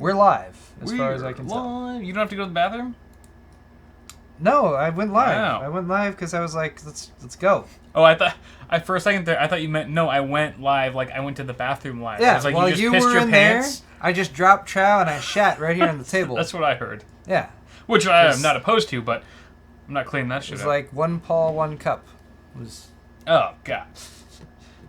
We're live, as far as I can tell. You don't have to go to the bathroom? No, I went live. Wow. I went live because I was like, let's go. Oh, for a second there, I thought you meant, no, I went live, like I went to the bathroom live. Yeah, I was like, while you just you pissed were your in pants? there, I just dropped trow and I shat right here on the table. That's what I heard. Yeah. Which I am not opposed to, but I'm not cleaning that shit It was up. like one paw, one cup. It was... Oh, God.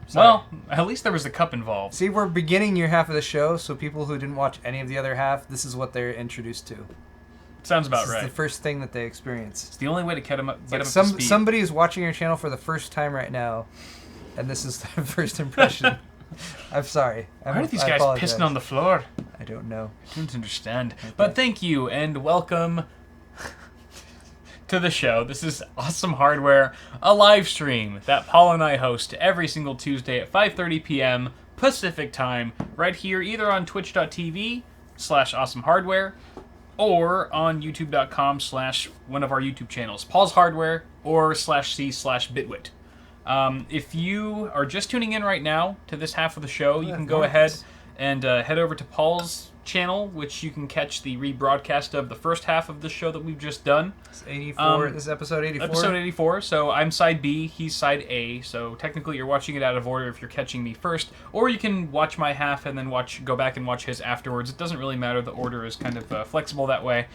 Sorry. Well, at least there was a cup involved. See, we're beginning your half of the show, so people who didn't watch any of the other half, this is what they're introduced to. Sounds about This right. is the first thing that they experience. It's the only way to get them up, Like to speed. somebody is watching your channel for the first time right now, and this is their first impression. I'm sorry. Why are these I guys apologize. pissing on the floor? I don't know. I don't understand. Okay. But thank you, and welcome to the show. This is Awesome Hardware, a live stream that Paul and I host every single Tuesday at 5:30 p.m. Pacific time, right here either on twitch.tv/awesomehardware or on youtube.com/one of our YouTube channels, Paul's Hardware or /c/Bitwit. If you are just tuning in right now to this half of the show, you can go ahead and head over to Paul's channel, which you can catch the rebroadcast of the first half of the show that we've just done. It's 84. This is episode 84. Episode 84. So I'm side B, he's side A. So technically you're watching it out of order if you're catching me first, or you can watch my half and then go back and watch his afterwards. It doesn't really matter. The order is kind of flexible that way.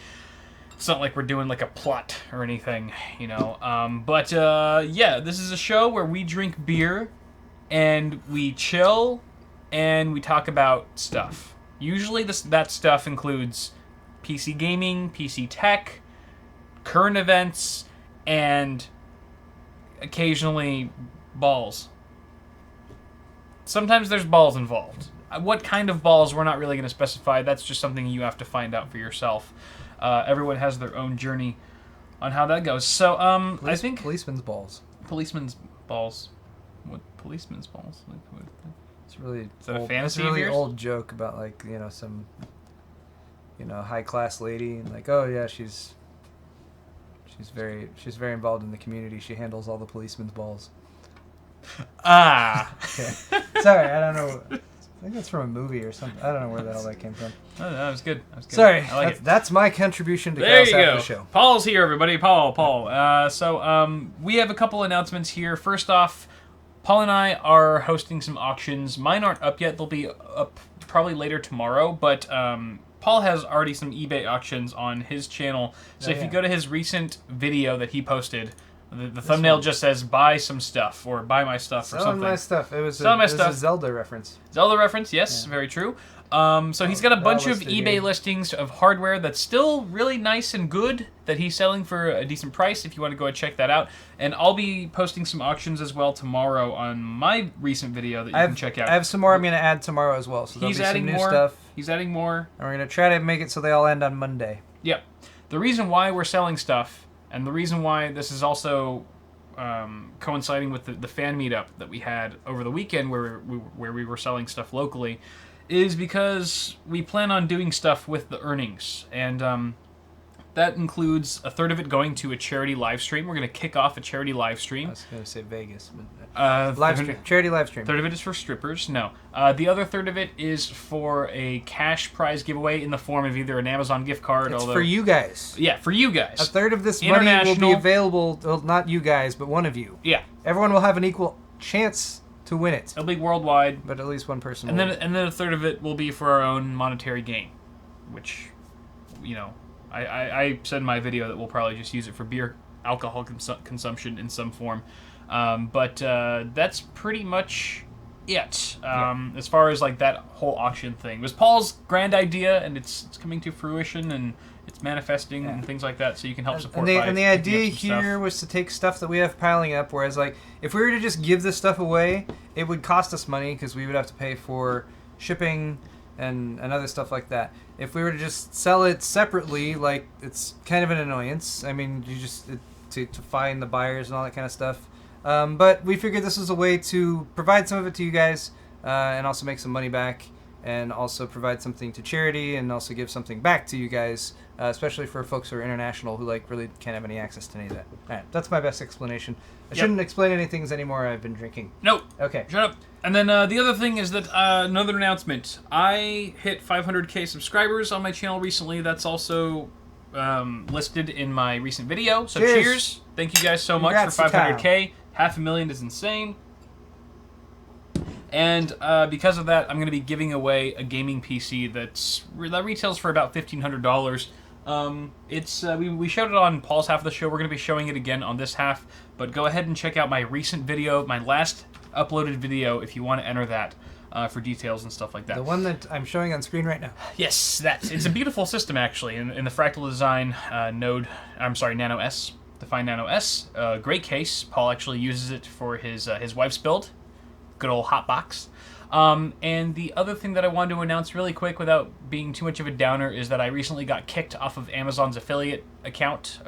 It's not like we're doing like a plot or anything, you know. Yeah, this is a show where we drink beer and we chill and we talk about stuff. Usually that stuff includes PC gaming, PC tech, current events, and occasionally balls. Sometimes there's balls involved. What kind of balls, we're not really going to specify. That's just something you have to find out for yourself. Everyone has their own journey on how that goes. So, I think... Policeman's balls. Policeman's balls. What? Policeman's balls? Like, what? It's really Is that a old, fantasy it's a of really yours? old joke about like, you know, some, you know, high class lady and like, oh yeah, she's very involved in the community. She handles all the policemen's balls. Ah. Okay. Sorry, I don't know. I think that's from a movie or something. I don't know where the hell that came from. Oh, that was good. Sorry, I like it. that's my contribution to There Chaos you After go. the Show. Paul's here, everybody. Paul. We have a couple announcements here. First off, Paul and I are hosting some auctions. Mine aren't up yet. They'll be up probably later tomorrow. But Paul has already some eBay auctions on his channel. So if you go to his recent video that he posted, the thumbnail just says "buy some stuff" or "buy my stuff" or something. Selling my stuff. It was Selling a my stuff. a Zelda reference. Zelda reference, yes, very true. So he's got a bunch of listed eBay here. listings of hardware that's still really nice and good that he's selling for a decent price if you want to go and check that out. And I'll be posting some auctions as well tomorrow on my recent video that you can check out. I have some more I'm going to add tomorrow as well. So there'll He's be some adding new more stuff. He's adding more. And we're going to try to make it so they all end on Monday. Yep. The reason why we're selling stuff, and the reason why this is also coinciding with the fan meetup that we had over the weekend where we were selling stuff locally, is because we plan on doing stuff with the earnings. And that includes a third of it going to a charity live stream. We're going to kick off a charity live I stream. was going to say Vegas. But Live stream. Charity live stream. Third of it is for strippers. No. The other third of it is for a cash prize giveaway in the form of either an Amazon gift card. It's for you guys. Yeah, for you guys. A third of this money will be International. available, well, not you guys, but one of you. Yeah. Everyone will have an equal chance to win it. It'll be worldwide. But at least one person And will. then a third of it will be for our own monetary gain, which, you know, I said in my video that we'll probably just use it for beer, alcohol consumption in some form. But that's pretty much it. As far as like that whole auction thing, it was Paul's grand idea, and it's coming to fruition, and it's manifesting and things like that. So you can help support. And the idea here was to take stuff that we have piling up. Whereas, like, if we were to just give this stuff away, it would cost us money because we would have to pay for shipping and other stuff like that. If we were to just sell it separately, like, it's kind of an annoyance. I mean, you just to find the buyers and all that kind of stuff. But we figured this was a way to provide some of it to you guys and also make some money back and also provide something to charity and also give something back to you guys, especially for folks who are international who like really can't have any access to any of that. All right, that's my best explanation. I shouldn't explain any things anymore. I've been drinking. Nope. Okay. Shut up. And then the other thing is that another announcement. I hit 500k subscribers on my channel recently. That's also listed in my recent video. So cheers. Thank you guys so much for 500k. 500,000 is insane. And because of that, I'm going to be giving away a gaming PC that retails for about $1,500. We showed it on Paul's half of the show. We're going to be showing it again on this half. But go ahead and check out my recent video, my last uploaded video, if you want to enter that for details and stuff like that. The one that I'm showing on screen right now. Yes, it's a beautiful system actually in the Fractal Design Nano S. Define Nano S. Great case. Paul actually uses it for his wife's build. Good old hot box. And the other thing that I wanted to announce really quick without being too much of a downer is that I recently got kicked off of Amazon's affiliate account,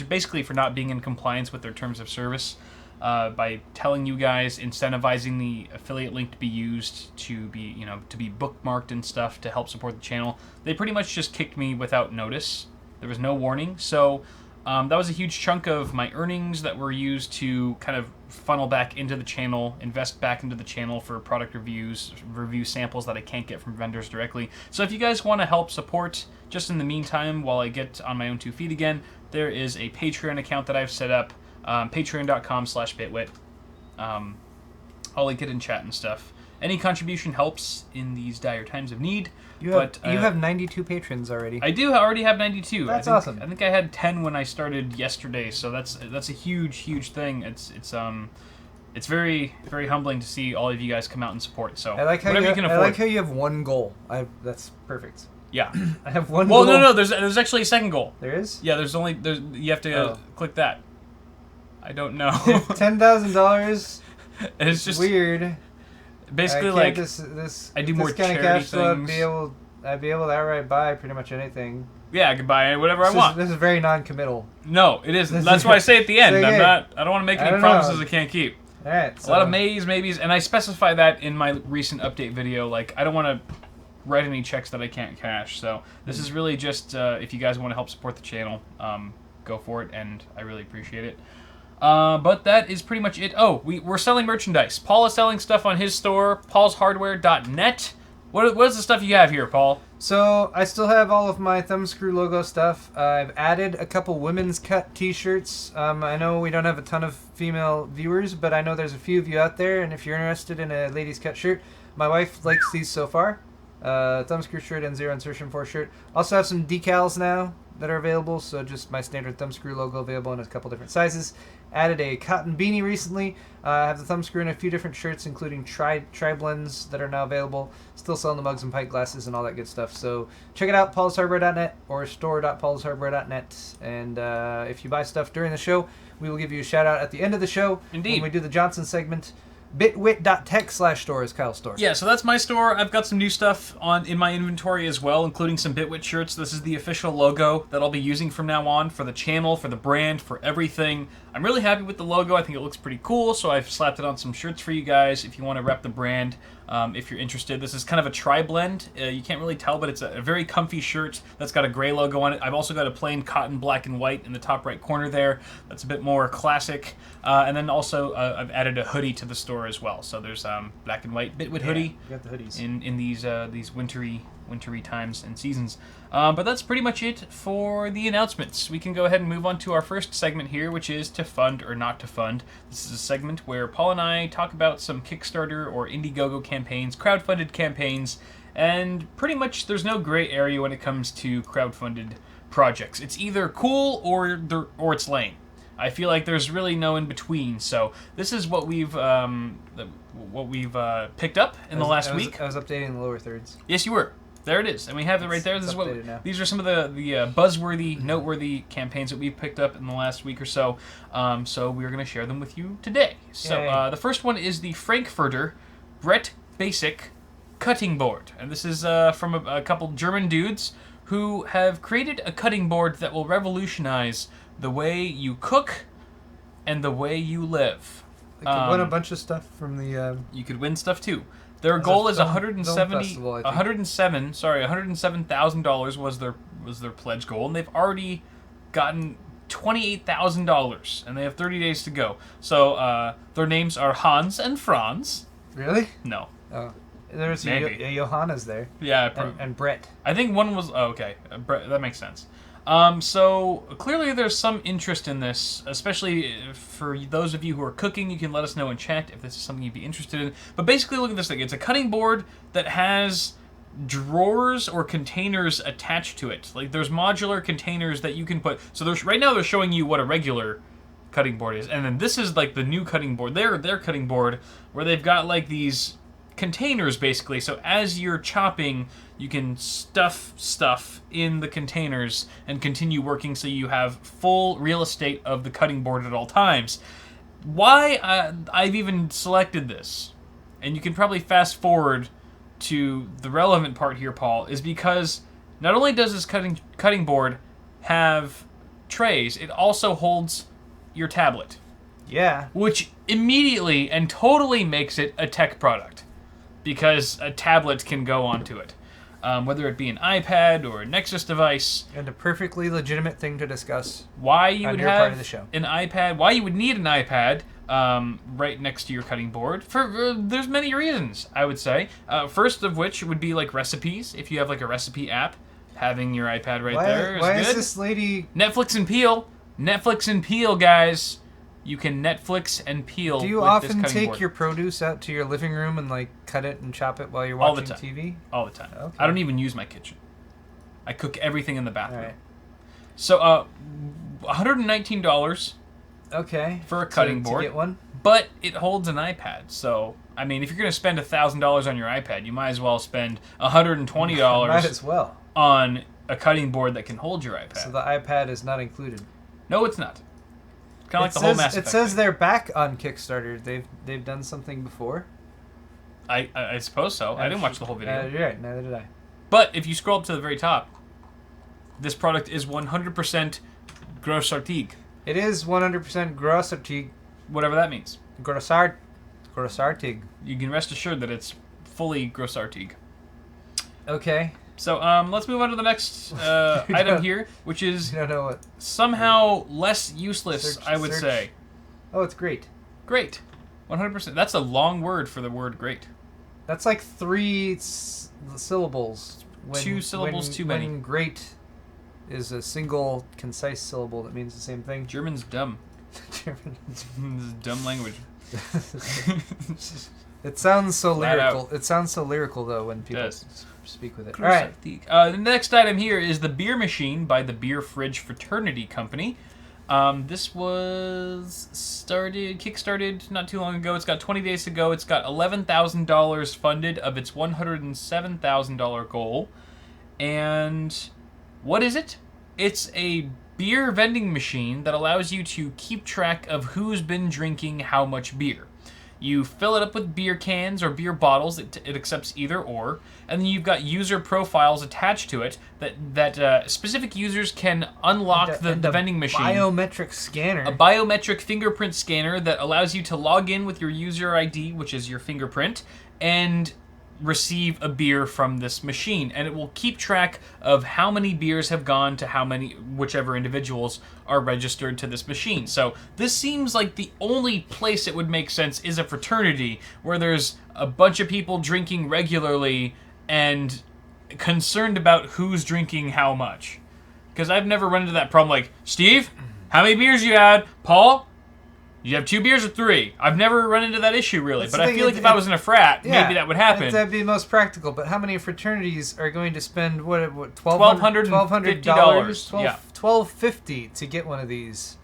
basically for not being in compliance with their terms of service, by telling you guys, incentivizing the affiliate link to be used to be bookmarked and stuff to help support the channel. They pretty much just kicked me without notice. There was no warning, so that was a huge chunk of my earnings that were used to kind of funnel back into the channel, invest back into the channel for product reviews, review samples that I can't get from vendors directly. So if you guys want to help support just in the meantime while I get on my own 2 feet again, there is a Patreon account that I've set up, patreon.com/bitwit. I'll link it in chat and stuff. Any contribution helps in these dire times of need. You have 92 patrons already. I already have 92. That's awesome. I think I had 10 when I started yesterday, so that's a huge thing. It's very, very humbling to see all of you guys come out and support. So I like how whatever you can afford. I like how you have one goal. That's perfect. Yeah. I have one goal. Well, no, there's actually a second goal. There is? Yeah, you have to click that. I don't know. $10,000. It's just weird. Basically, like I do more kind charity of cash flow, things. I'd be able to outright buy pretty much anything. Yeah, I can buy whatever I want. This is very non-committal. No, it isn't. That's why I say at the end. I don't want to make any promises I can't keep. All right. A lot of maybes, and I specify that in my recent update video. Like, I don't want to write any checks that I can't cash. So this is really just if you guys want to help support the channel, go for it, and I really appreciate it. But that is pretty much it. Oh, we're selling merchandise. Paul is selling stuff on his store, paulshardware.net. What is the stuff you have here, Paul? So I still have all of my Thumbscrew logo stuff. I've added a couple women's cut t-shirts. I know we don't have a ton of female viewers, but I know there's a few of you out there, and if you're interested in a ladies cut shirt, my wife likes these so far. Thumbscrew shirt and Zero Insertion 4 shirt. Also have some decals now that are available, so just my standard Thumbscrew logo available in a couple different sizes. Added a cotton beanie recently. I have the Thumbscrew in a few different shirts, including tri-blends that are now available. Still selling the mugs and pint glasses and all that good stuff. So check it out, paulshardware.net or store.paulshardware.net. And if you buy stuff during the show, we will give you a shout out at the end of the show. Indeed. When we do the Johnson segment. Bitwit.tech/store is Kyle's store. Yeah, so that's my store. I've got some new stuff in my inventory as well, including some Bitwit shirts. This is the official logo that I'll be using from now on for the channel, for the brand, for everything. I'm really happy with the logo. I think it looks pretty cool, so I've slapped it on some shirts for you guys if you want to rep the brand. If you're interested, this is kind of a tri-blend. You can't really tell, but it's a very comfy shirt that's got a gray logo on it. I've also got a plain cotton black and white in the top right corner there. That's a bit more classic. And then also I've added a hoodie to the store as well. So there's black and white Bitwit hoodie. You got the hoodies. In these wintry times and seasons. But that's pretty much it for the announcements. We can go ahead and move on to our first segment here, which is to fund or not to fund. This is a segment where Paul and I talk about some Kickstarter or Indiegogo campaigns, crowdfunded campaigns, and pretty much there's no gray area when it comes to crowdfunded projects. It's either cool or it's lame. I feel like there's really no in between. So this is what we've picked up in the last week. I was updating the lower thirds. Yes, you were. There it is, and we have it right there. This is these are some of the buzzworthy, noteworthy campaigns that we've picked up in the last week or so. So we're going to share them with you today. So the first one is the FRIendFinder Brett Basic cutting board, and this is from a couple German dudes who have created a cutting board that will revolutionize the way you cook and the way you live. You could win a bunch of stuff from the... You could win stuff too. Their goal is film festival, I think. $107,000 was their pledge goal, and they've already gotten $28,000, and they have 30 days to go. So their names are Hans and Franz. Really? No. Oh, there's Johanna's there. Yeah, and Brett. I think one was okay. Brett, that makes sense. So clearly there's some interest in this, especially for those of you who are cooking. You can let us know in chat if this is something you'd be interested in. But basically, look at this thing. It's a cutting board that has drawers or containers attached to it. Like, there's modular containers that you can put. So right now they're showing you what a regular cutting board is, and then this is like the new cutting board. Their cutting board, where they've got like these containers basically. So as you're chopping, you can stuff stuff in the containers and continue working, so you have full real estate of the cutting board at all times. Why I've even selected this, and you can probably fast forward to the relevant part here, Paul, is because not only does this cutting board have trays, it also holds your tablet. Yeah. Which immediately and totally makes it a tech product, because a tablet can go onto it. Whether it be an iPad or a Nexus device. And a perfectly legitimate thing to discuss. Why you would have part of the show. an iPad, why you would need an iPad right next to your cutting board. There's many reasons, I would say. First of which would be like recipes. If you have like a recipe app, having your iPad there is why good. Is this lady... Netflix and Peel. Netflix and Peel, guys. You can Netflix and Peel. Do you with often this take board. your produce out to your living room and like cut it and chop it while you're watching All the time. TV? All the time. Okay. I don't even use my kitchen. I cook everything in the bathroom. All right. So, $119 Okay. for a cutting board. To get one? But it holds an iPad. So, I mean, if you're going to spend $1,000 on your iPad, you might as well spend $120 Might as well. on a cutting board that can hold your iPad. So the iPad is not included. No, it's not. Kind of like the whole Mass Effect It says thing. they're back on Kickstarter. They've done something before. I suppose so. I didn't watch the whole video. You're right. Neither did I. But if you scroll up to the very top, this product is 100% grossartig. It is 100% grossartig. Whatever that means. Grossartig. You can rest assured that it's fully grossartig. Okay. So let's move on to the next item here, which is You don't know what. somehow less useless, I would say. Oh, it's great. Great. 100%. That's a long word for the word great. That's like 3 syllables. 2 syllables too many. When great is a single, concise syllable that means the same thing. German's dumb. German. This is dumb language. It sounds so Flat lyrical. out. It sounds so lyrical, though, when people does. speak with it. All right. The next item here is the beer machine by the Beer Fridge Fraternity Company. This was kickstarted not too long ago. It's got 20 days to go. It's got $11,000 funded of its $107,000 goal. And what is it? It's a beer vending machine that allows you to keep track of who's been drinking how much beer. You fill it up with beer cans or beer bottles. It accepts either or. And then you've got user profiles attached to it that specific users can unlock the vending machine. Biometric scanner. A biometric fingerprint scanner that allows you to log in with your user ID, which is your fingerprint, and receive a beer from this machine. And it will keep track of how many beers have gone to whichever individuals are registered to this machine. So this seems like the only place it would make sense is a fraternity where there's a bunch of people drinking regularly and concerned about who's drinking how much. Because I've never run into that problem like, Steve, how many beers you had? Paul, you have 2 beers or 3? I've never run into that issue, really. But I feel like if I was in a frat, maybe that would happen. That'd be most practical. But how many fraternities are going to spend, $1,250? Yeah. $1,250 to get one of these?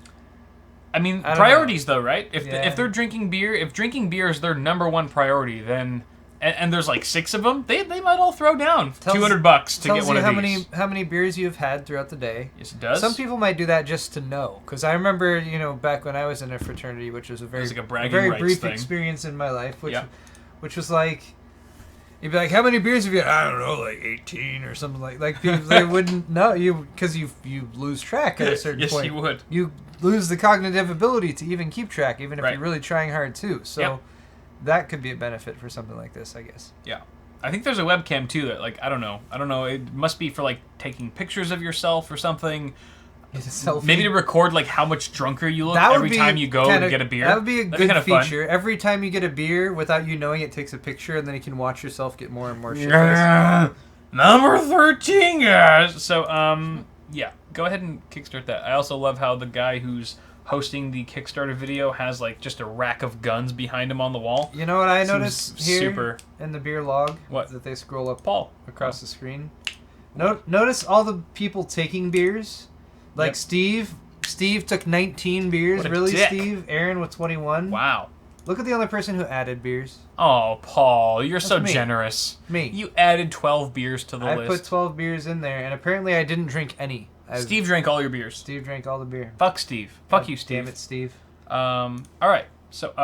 I mean, I don't priorities, though, right? If they're drinking beer, if drinking beer is their number one priority, then... And there's like 6 of them, they might all throw down $200 to get one of these. How many beers you've had throughout the day. Yes, it does. Some people might do that just to know, because I remember, back when I was in a fraternity, which was a very, like a bragging very rights brief thing. experience in my life, which was like, you'd be like, how many beers have you had? I don't know, like 18 or something like people, they wouldn't know because you lose track at a certain point. Yes, you would. You lose the cognitive ability to even keep track, even if Right. you're really trying hard too. So. Yep. that could be a benefit for something like this, I guess. Yeah. I think there's a webcam too that, like, I don't know. It must be for, like, taking pictures of yourself or something. Maybe to record, like, how much drunker you look every time you go and get a beer. That would be a That'd good be feature. Fun. Every time you get a beer, without you knowing it, takes a picture, and then you can watch yourself get more and more shit. Number 13, guys. So, yeah, go ahead and kickstart that. I also love how the guy who's hosting the Kickstarter video has, like, just a rack of guns behind him on the wall. You know what I noticed here in the beer log? What? That they scroll up Paul across the screen. Notice all the people taking beers. Like Steve took 19 beers. Really, dick. Steve? Aaron with 21. Wow. Look at the only person who added beers. Oh, Paul, you're so me. Generous. Me. You added 12 beers to the list. I put 12 beers in there, and apparently I didn't drink any. Steve drank all your beers. Steve drank all the beer. Fuck Steve. Fuck you, Steve. Damn it, Steve. All right. So,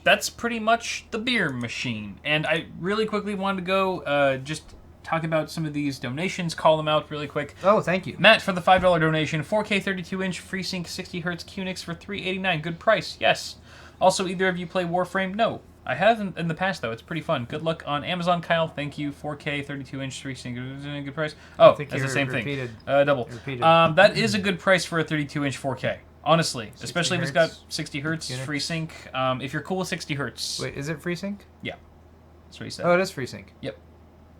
that's pretty much the beer machine. And I really quickly wanted to go just talk about some of these donations, call them out really quick. Oh, thank you. Matt for the $5 donation, 4K 32-inch FreeSync 60Hz QNX for $389. Good price, yes. Also, either of you play Warframe? No. I have in the past, though. It's pretty fun. Good luck on Amazon, Kyle. Thank you. 4K 32-inch FreeSync. Good price. Oh, that's the same thing. Double. That is a good price for a 32-inch 4K. Honestly, especially if it's got 60 Hz FreeSync. If you're cool with 60 Hz. Wait, is it FreeSync? Yeah. That's what he said. Oh, it is FreeSync. Yep.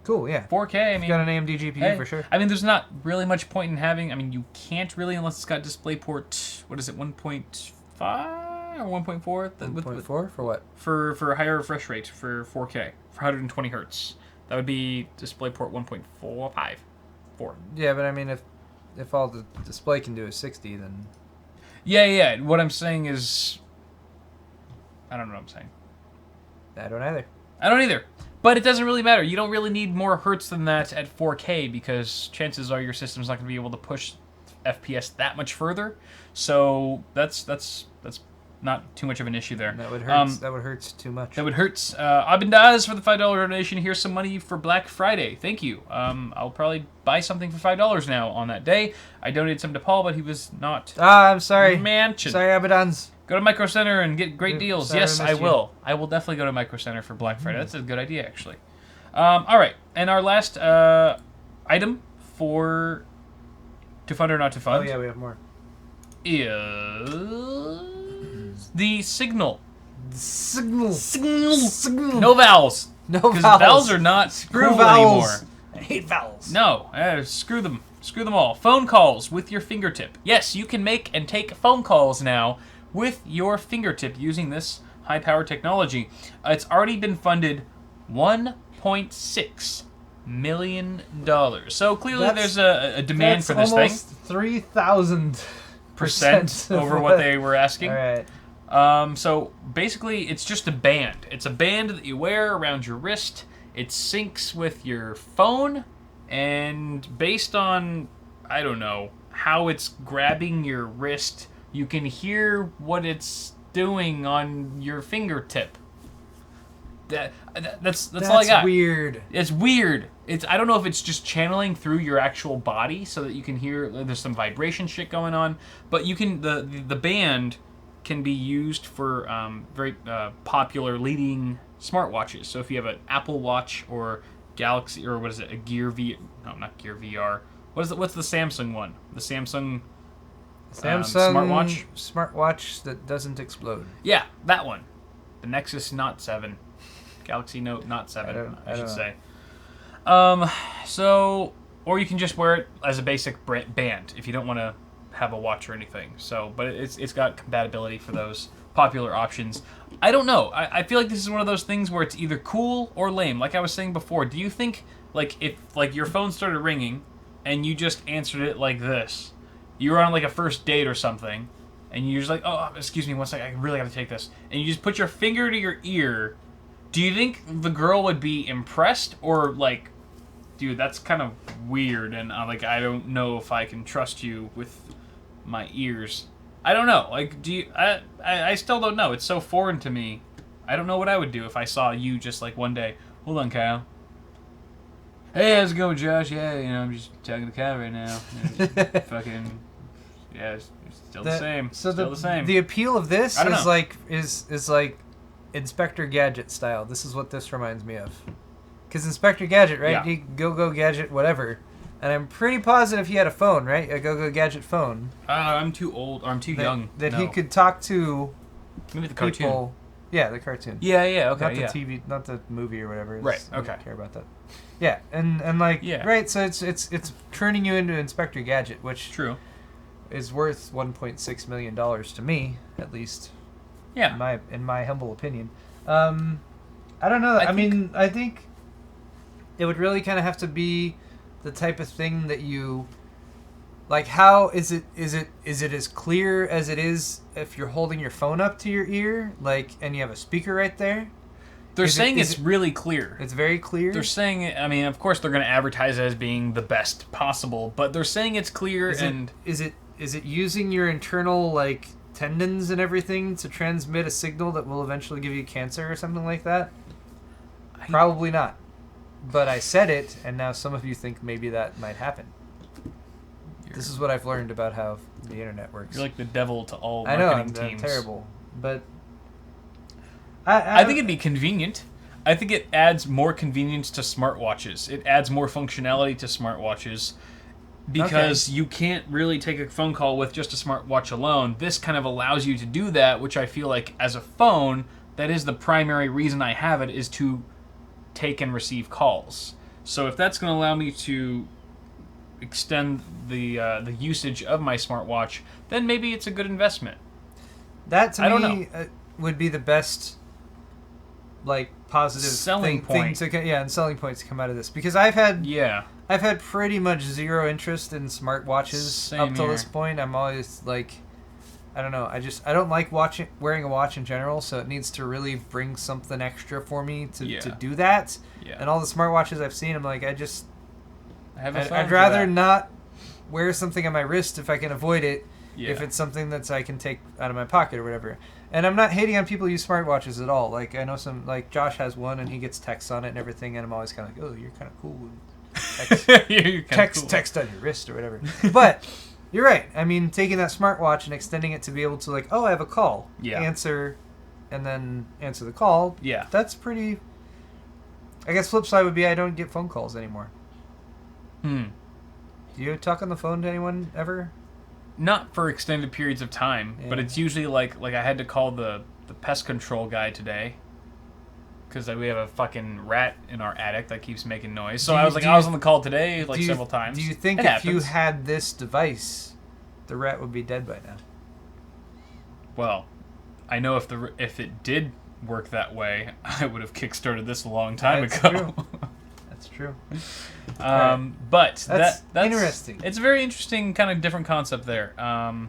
Cool, yeah. 4K, I mean... You've got an AMD GPU for sure. I mean, there's not really much point in having... I mean, you can't really unless it's got DisplayPort... What is it, 1.5 or 1.4? 1.4 for what? For a higher refresh rate for 4K, for 120 Hertz. That would be DisplayPort 1.45. 4. Yeah, but I mean, if all the display can do is 60, then... Yeah. What I'm saying is... I don't know what I'm saying. I don't either. I don't either. But it doesn't really matter. You don't really need more hertz than that at 4K because chances are your system's not going to be able to push FPS that much further. So that's not too much of an issue there. That would hurt. That would hurt too much. That would hurt. Abendaz for the $5 donation. Here's some money for Black Friday. Thank you. I'll probably buy something for $5 now on that day. I donated some to Paul, but he was not. I'm sorry. Mansion. Sorry, Abendaz. Go to Micro Center and get great deals. Sorry, yes, I will. I will definitely go to Micro Center for Black Friday. That's a good idea, actually. All right. And our last item for To Fund or Not to Fund. Oh, yeah, we have more. Is the Signal. Signal. No vowels. No vowels. Because vowels are not Screw cool vowels. anymore. I hate vowels. No, screw them. Screw them all. Phone calls with your fingertip. Yes, you can make and take phone calls now with your fingertip using this high-power technology. It's already been funded $1.6 million. So clearly there's a demand for this thing. 3,000% over what they were asking. All right. So basically, it's just a band. It's a band that you wear around your wrist. It syncs with your phone, and based on, I don't know, how it's grabbing your wrist, you can hear what it's doing on your fingertip. That's all I got. That's weird. It's weird. I don't know if it's just channeling through your actual body so that you can hear. There's some vibration shit going on, but you can the band can be used for very popular leading smartwatches. So if you have an Apple Watch or Galaxy or what is it, a Gear V? No, not Gear VR. What's the Samsung one? The Samsung smartwatch that doesn't explode. Yeah, that one. The Nexus Note 7. Galaxy Note Not 7, I should say. So, or you can just wear it as a basic band if you don't want to have a watch or anything. So, but it's got compatibility for those popular options. I don't know. I feel like this is one of those things where it's either cool or lame. Like I was saying before, do you think like if like your phone started ringing and you just answered it like this, you were on like a first date or something, and you're just like, oh, excuse me, one second, I really got to take this, and you just put your finger to your ear, do you think the girl would be impressed or like, dude, that's kind of weird, and like I don't know if I can trust you with my ears? I don't know. Like, do you? I still don't know. It's so foreign to me. I don't know what I would do if I saw you just like one day. Hold on, Kyle. Hey, how's it going, Josh? Yeah, I'm just talking to Kyle right now. Fucking, yeah, it's still the same. So still the same. The appeal of this is like Inspector Gadget style. This is what this reminds me of. Because Inspector Gadget, right? Yeah. He Go Gadget, whatever. And I'm pretty positive he had a phone, right? A Go Gadget phone. I'm too old. Or I'm too young. That No. he could talk to Maybe the cartoon. people. Yeah, the cartoon. Yeah, okay, Not the yeah. TV, not the movie or whatever. Right, I don't okay. care about that. Yeah, and like, Yeah. right, so it's turning you into Inspector Gadget, which True. is worth $1.6 million to me, at least. Yeah. In my humble opinion. I don't know. I think it would really kind of have to be the type of thing that you like. How is it as clear as it is if you're holding your phone up to your ear, like, and you have a speaker right there? They're saying it's really clear. It's very clear. They're saying, I mean, of course they're going to advertise it as being the best possible, but they're saying it's clear. Is it using your internal, like, tendons and everything to transmit a signal that will eventually give you cancer or something like that? Probably not. But I said it, and now some of you think maybe that might happen. This is what I've learned about how the internet works. You're like the devil to all I know, marketing I'm teams. terrible. But I think it'd be convenient. I think it adds more convenience to smartwatches. It adds more functionality to smartwatches because you can't really take a phone call with just a smartwatch alone. This kind of allows you to do that, which I feel like as a phone, that is the primary reason I have it, is to take and receive calls. So if that's going to allow me to extend the usage of my smartwatch, then maybe it's a good investment. that to I don't me would be the best, like, positive Selling point. thing to and selling points to come out of this, because I've had Yeah. pretty much zero interest in smartwatches Same up till here. this point. I'm always like, I don't know. I don't like wearing a watch in general, so it needs to really bring something extra for me to do that. Yeah. And all the smartwatches I've seen, I'm like, I have a phone I'd for rather that. not wear something on my wrist if I can avoid it. Yeah. If it's something that I can take out of my pocket or whatever. And I'm not hating on people who use smartwatches at all. Like, I know some, like, Josh has one and he gets texts on it and everything, and I'm always kind of like, oh, you're kind of cool. Text on your wrist or whatever. But you're right. I mean, taking that smartwatch and extending it to be able to, like, oh, I have a call. Yeah. Answer, and then answer the call. Yeah. That's pretty... I guess flip side would be I don't get phone calls anymore. Hmm. Do you talk on the phone to anyone ever? Not for extended periods of time, but Yeah. it's usually like I had to call the pest control guy today because we have a fucking rat in our attic that keeps making noise. So I was on the call today several times. Do you think It if you happens. had this device, the rat would be dead by now? Well, I know if it did work that way, I would have kickstarted this a long time That's ago. true. That's true. But That's that's interesting. It's a very interesting kind of different concept there.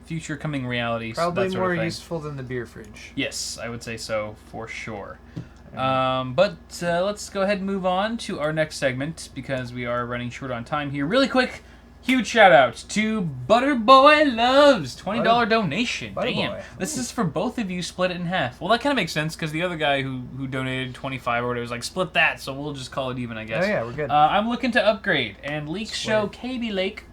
Future coming realities. Probably that sort more of thing. useful than the beer fridge. Yes, I would say so for sure. But let's go ahead and move on to our next segment because we are running short on time here. Really quick, huge shout out to Butterboy Loves, $20 donation. Butterboy. Damn, this is for both of you. Split it in half. Well, that kind of makes sense because the other guy who donated 25 or whatever was like split that, so we'll just call it even, I guess. Oh yeah, we're good. I'm looking to upgrade, and leaks show Cabby Lake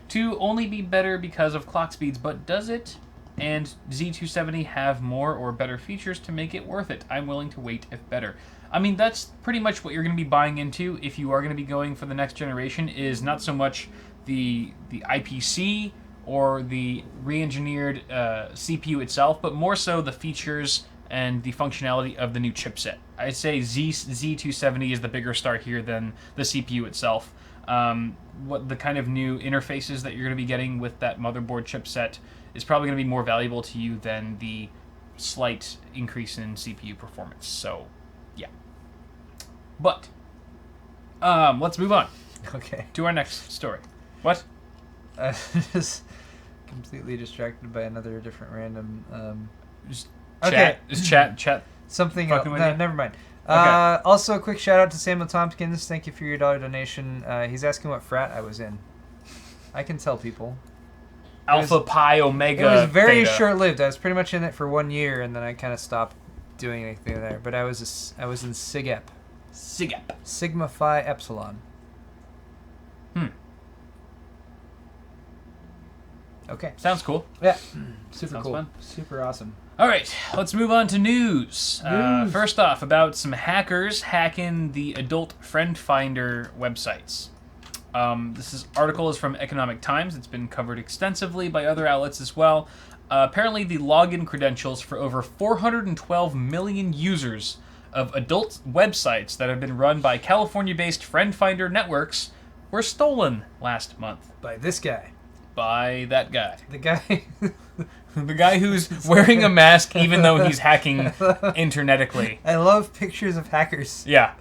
to only be better because of clock speeds, but does it and Z270 have more or better features to make it worth it? I'm willing to wait if better. I mean, that's pretty much what you're going to be buying into if you are going to be going for the next generation, is not so much the IPC or the re-engineered CPU itself, but more so the features and the functionality of the new chipset. I'd say Z270 is the bigger star here than the CPU itself. What the kind of new interfaces that you're going to be getting with that motherboard chipset is probably going to be more valuable to you than the slight increase in CPU performance. So, yeah. But, let's move on Okay. to our next story. What? I was completely distracted by another different random... Just Okay. chat. Something Fucking else. with No, you? never mind. Okay. Also, a quick shout out to Samuel Tompkins. Thank you for your $1 donation. He's asking what frat I was in. I can tell people. Alpha Pi Omega. It was very Theta. short-lived. I was pretty much in it for 1 year, and then I kind of stopped doing anything there. But I was in SIGEP. SIGEP. Sigma Phi Epsilon. Okay. Sounds cool. Yeah. Super Sounds cool. fun. Super awesome. All right, let's move on to news. First off, about some hackers hacking the AdultFriendFinder websites. This article is from Economic Times. It's been covered extensively by other outlets as well. Apparently, the login credentials for over 412 million users of adult websites that have been run by California-based FriendFinder networks were stolen last month. By this guy. By that guy. The guy... The guy who's wearing a mask even though he's hacking internetically. I love pictures of hackers. Yeah.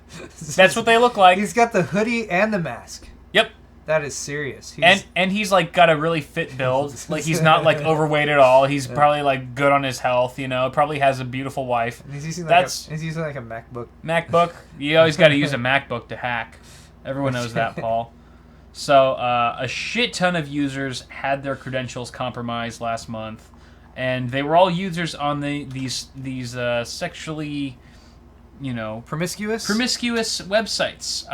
That's what they look like. He's got the hoodie and the mask. Yep. That is serious. And he's like got a really fit build. Like he's not like overweight at all. He's probably like good on his health, you know. Probably has a beautiful wife. And he's using like a MacBook. MacBook. You always got to use a MacBook to hack. Everyone knows that, Paul. So a shit ton of users had their credentials compromised last month. And they were all users on these sexually, you know, promiscuous websites,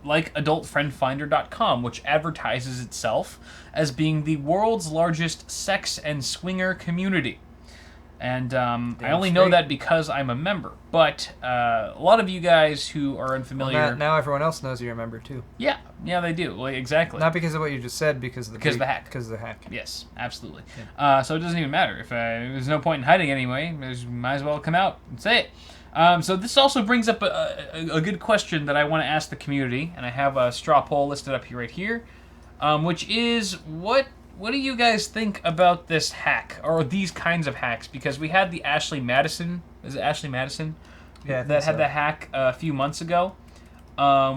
like AdultFriendFinder.com, which advertises itself as being the world's largest sex and swinger community. And I only know that because I'm a member. But a lot of you guys who are unfamiliar... Well, now everyone else knows you're a member, too. Yeah, they do. Well, exactly. Not because of what you just said, because of the hack. Because of the hack. Yes, absolutely. Yeah. So it doesn't even matter. If there's no point in hiding anyway, might as well come out and say it. So this also brings up a good question that I want to ask the community, and I have a straw poll listed up here right here, which is what do you guys think about this hack, or these kinds of hacks? Because we had the Ashley Madison, is it Ashley Madison? Yeah, that had the hack a few months ago,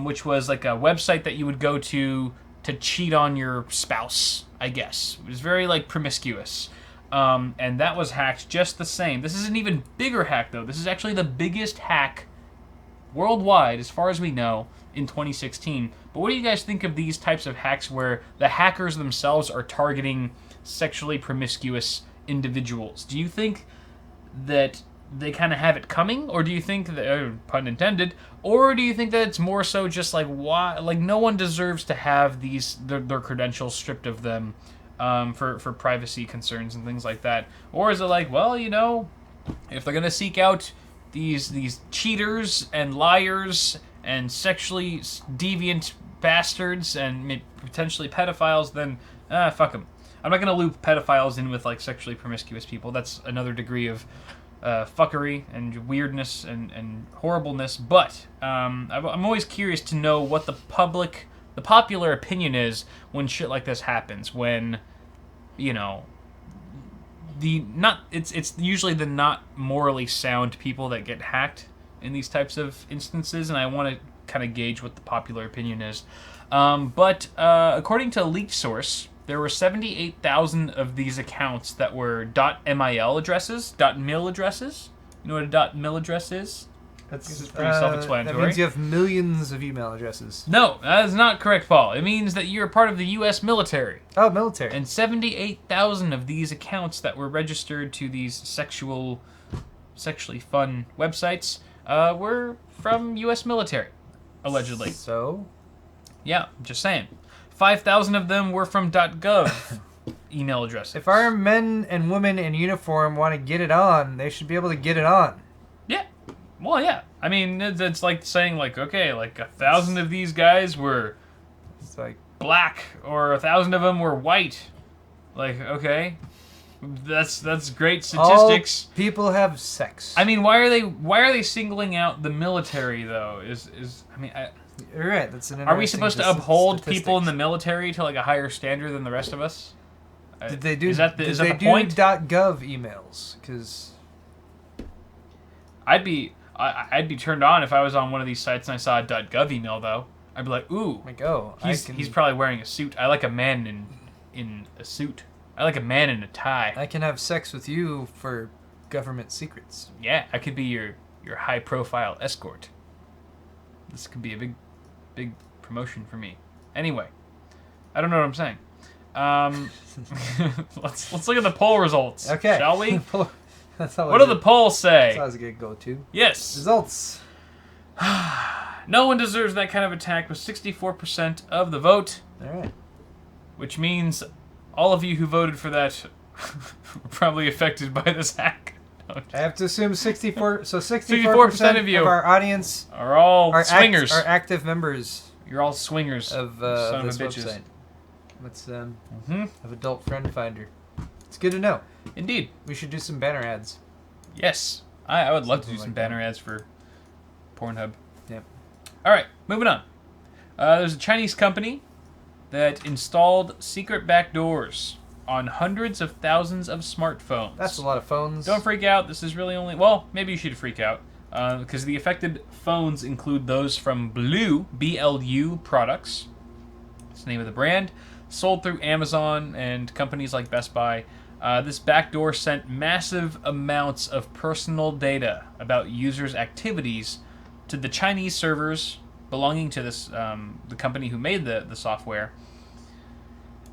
which was like a website that you would go to cheat on your spouse, I guess. It was very like promiscuous. And that was hacked just the same. This is an even bigger hack, though. This is actually the biggest hack worldwide, as far as we know, in 2016. But what do you guys think of these types of hacks where the hackers themselves are targeting sexually promiscuous individuals? Do you think that they kind of have it coming, or do you think that, pun intended, or do you think that it's more so just like, why, like no one deserves to have their credentials stripped of them for privacy concerns and things like that? Or is it like, well, you know, if they're gonna seek out these cheaters and liars and sexually deviant bastards and potentially pedophiles, then fuck them. I'm not gonna loop pedophiles in with like sexually promiscuous people. That's another degree of fuckery and weirdness and horribleness. But I'm always curious to know what the popular opinion is when shit like this happens. When, you know, it's usually the not morally sound people that get hacked in these types of instances, and I want to kind of gauge what the popular opinion is. But according to a leaked source, there were 78,000 of these accounts that were .mil addresses, .mil addresses. You know what a .mil address is? This is pretty self-explanatory. That means you have millions of email addresses. No, that is not correct, Paul. It means that you're part of the U.S. military. Oh, military. And 78,000 of these accounts that were registered to these sexually fun websites were from U.S. military, allegedly. So? Yeah, just saying. 5,000 of them were from .gov email addresses. If our men and women in uniform want to get it on, they should be able to get it on. Yeah. Well, yeah. I mean, it's like saying, like, okay, like 1,000 of these guys were like black, or 1,000 of them were white. Like, okay, that's great statistics. All people have sex. I mean, why are they singling out the military though? You're right. That's an. Are we supposed to uphold people in the military to like a higher standard than the rest of us? Did they do? Is that the point? .gov emails? Because I'd be turned on if I was on one of these sites and I saw a .gov email though. I'd be like, ooh, he's probably wearing a suit. I like a man in a suit. I like a man in a tie. I can have sex with you for government secrets. Yeah, I could be your high profile escort. This could be a big promotion for me. Anyway, I don't know what I'm saying. Let's look at the poll results. Okay. Shall we? What do the polls say? That's always a good go-to. Yes. Results. No one deserves that kind of attack with 64% of the vote. All right. Which means all of you who voted for that were probably affected by this hack. I have to assume 64. So 64% of you of our audience are all swingers. Are active members. You're all swingers of this website. Let's of Adult Friend Finder. It's good to know. Indeed. We should do some banner ads. Yes, I would love to do some banner ads for Pornhub. Yep. All right, moving on. There's a Chinese company that installed secret backdoors on hundreds of thousands of smartphones. That's a lot of phones. Don't freak out. This is really only... Well, maybe you should freak out. Because the affected phones include those from Blue, B-L-U products. That's the name of the brand. Sold through Amazon and companies like Best Buy. This backdoor sent massive amounts of personal data about users' activities to the Chinese servers belonging to this the company who made the software.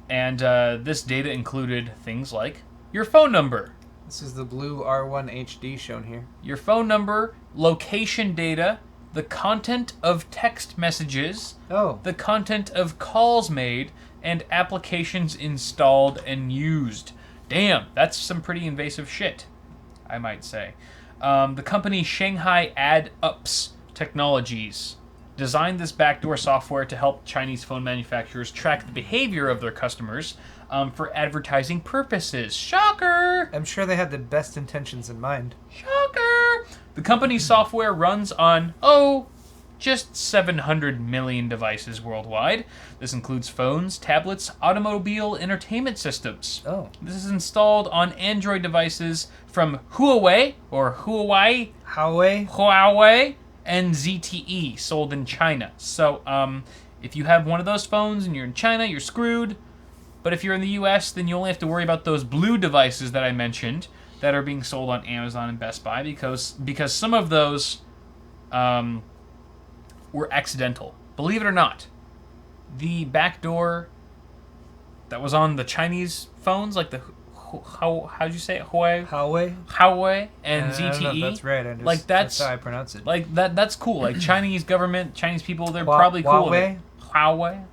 And this data included things like your phone number. This is the Blue R1 HD shown here. Your phone number, location data, the content of text messages, the content of calls made, and applications installed and used. Damn, that's some pretty invasive shit, I might say. The company Shanghai AdUps Technologies designed this backdoor software to help Chinese phone manufacturers track the behavior of their customers for advertising purposes. Shocker! I'm sure they had the best intentions in mind. Shocker! The company's software runs on, just 700 million devices worldwide. This includes phones, tablets, automobile entertainment systems. This is installed on Android devices from Huawei, and ZTE, sold in China. So, if you have one of those phones and you're in China, you're screwed. But if you're in the US, then you only have to worry about those Blue devices that I mentioned that are being sold on Amazon and Best Buy because some of those were accidental. Believe it or not, the backdoor that was on the Chinese phones, like the how'd you say it? Huawei and ZTE. I don't know if that's right. That's how I pronounce it. Like that's cool. Like Chinese government, Chinese people, they're probably cool. Huawei.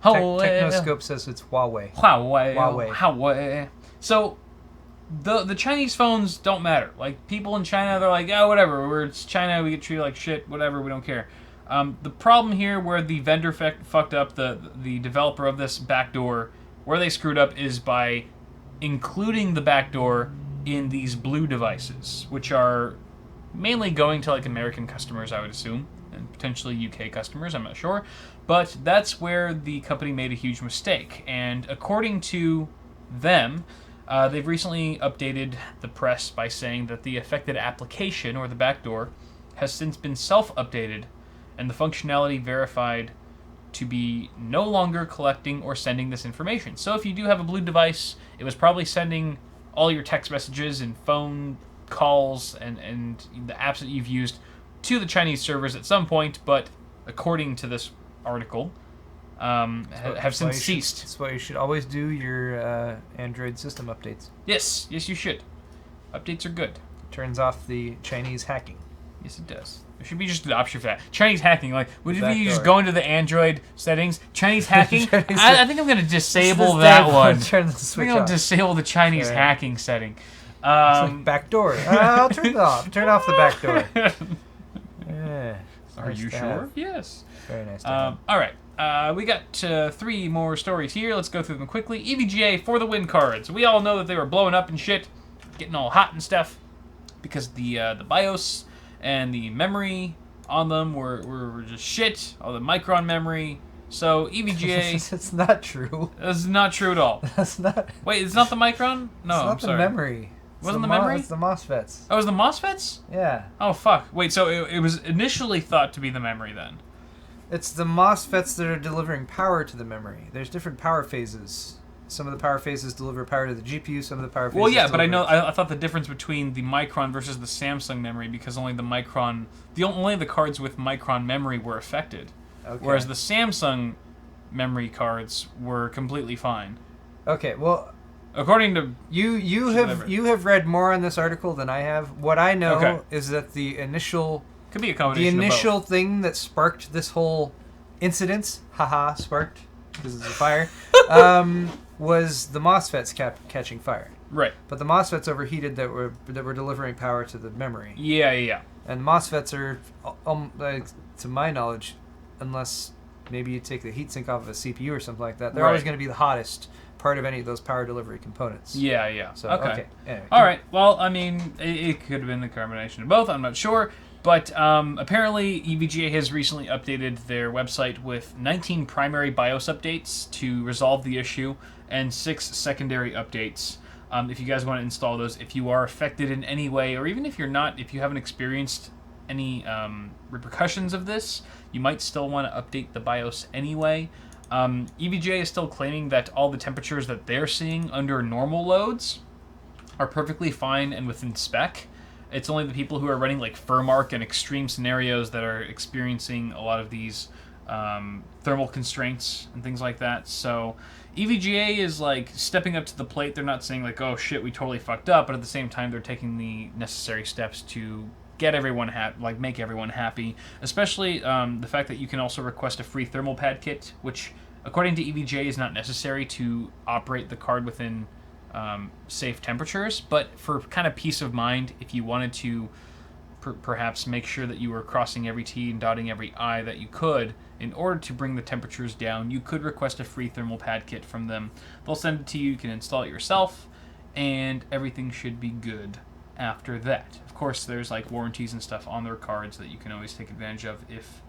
Technoscope says it's Huawei. Huawei. So the Chinese phones don't matter. Like people in China, they're like, whatever. It's China. We get treated like shit. Whatever. We don't care. The problem here, where the vendor fucked up, the developer of this backdoor, where they screwed up is by including the backdoor in these Blue devices, which are mainly going to like American customers, I would assume, and potentially UK customers, I'm not sure. But that's where the company made a huge mistake. And according to them, they've recently updated the press by saying that the affected application, or the backdoor, has since been self-updated and the functionality verified to be no longer collecting or sending this information. So if you do have a Blue device, it was probably sending all your text messages and phone calls and the apps that you've used to the Chinese servers at some point, but according to this article, have since ceased. That's why you should always do your Android system updates. Yes, you should. Updates are good. Turns off the Chinese hacking. Yes, it does. There should be just an option for that. Chinese hacking, like, would it be you just go into the Android settings? Chinese hacking? I think I'm going to disable that one. Turn the switch off. I'm going to disable the Chinese hacking setting. It's like backdoor. I'll turn it off. Turn off the backdoor. Yeah. Are you sure? Yes. Very nice. All right. We got 3 more stories here. Let's go through them quickly. EVGA for the win cards. We all know that they were blowing up and shit, getting all hot and stuff, because the BIOS and the memory on them were just shit. All the Micron memory. So EVGA. It's not true. That's not true at all. That's not. Wait, it's not the Micron? No, it's not I'm sorry. The memory. Wasn't the memory? It's the MOSFETs. Oh, it was the MOSFETs? Yeah. Oh fuck. Wait, so it was initially thought to be the memory then? It's the MOSFETs that are delivering power to the memory. There's different power phases. Some of the power phases deliver power to the GPU, some of the power phases... Well, yeah, but I thought the difference between the Micron versus the Samsung memory, because only the Micron... only the cards with Micron memory were affected. Okay. Whereas the Samsung memory cards were completely fine. Okay, well... According to... You have read more on this article than I have. What I know is that the initial... Could be a combination The initial of both. thing that sparked this whole incident... sparked, because it's a fire... was the MOSFETs catching fire. Right. But the MOSFETs overheated that were delivering power to the memory. Yeah. And MOSFETs are, like, to my knowledge, unless maybe you take the heatsink off of a CPU or something like that, they're always going to be the hottest part of any of those power delivery components. Yeah. So, okay. Anyway, all right. Well, I mean, it could have been the combination of both. I'm not sure. But apparently, EVGA has recently updated their website with 19 primary BIOS updates to resolve the issue and 6 secondary updates. If you guys want to install those, if you are affected in any way, or even if you're not, if you haven't experienced any repercussions of this, you might still want to update the BIOS anyway. EVGA is still claiming that all the temperatures that they're seeing under normal loads are perfectly fine and within spec. It's only the people who are running like Furmark and extreme scenarios that are experiencing a lot of these thermal constraints and things like that. So EVGA is like stepping up to the plate. They're not saying like, oh shit, we totally fucked up, but at the same time they're taking the necessary steps to get everyone make everyone happy. Especially the fact that you can also request a free thermal pad kit, which according to EVGA is not necessary to operate the card within safe temperatures, but for kind of peace of mind, if you wanted to perhaps make sure that you were crossing every T and dotting every I that you could in order to bring the temperatures down, you could request a free thermal pad kit from them. They'll send it to you, you can install it yourself, and everything should be good after that. Of course, there's like warranties and stuff on their cards that you can always take advantage of if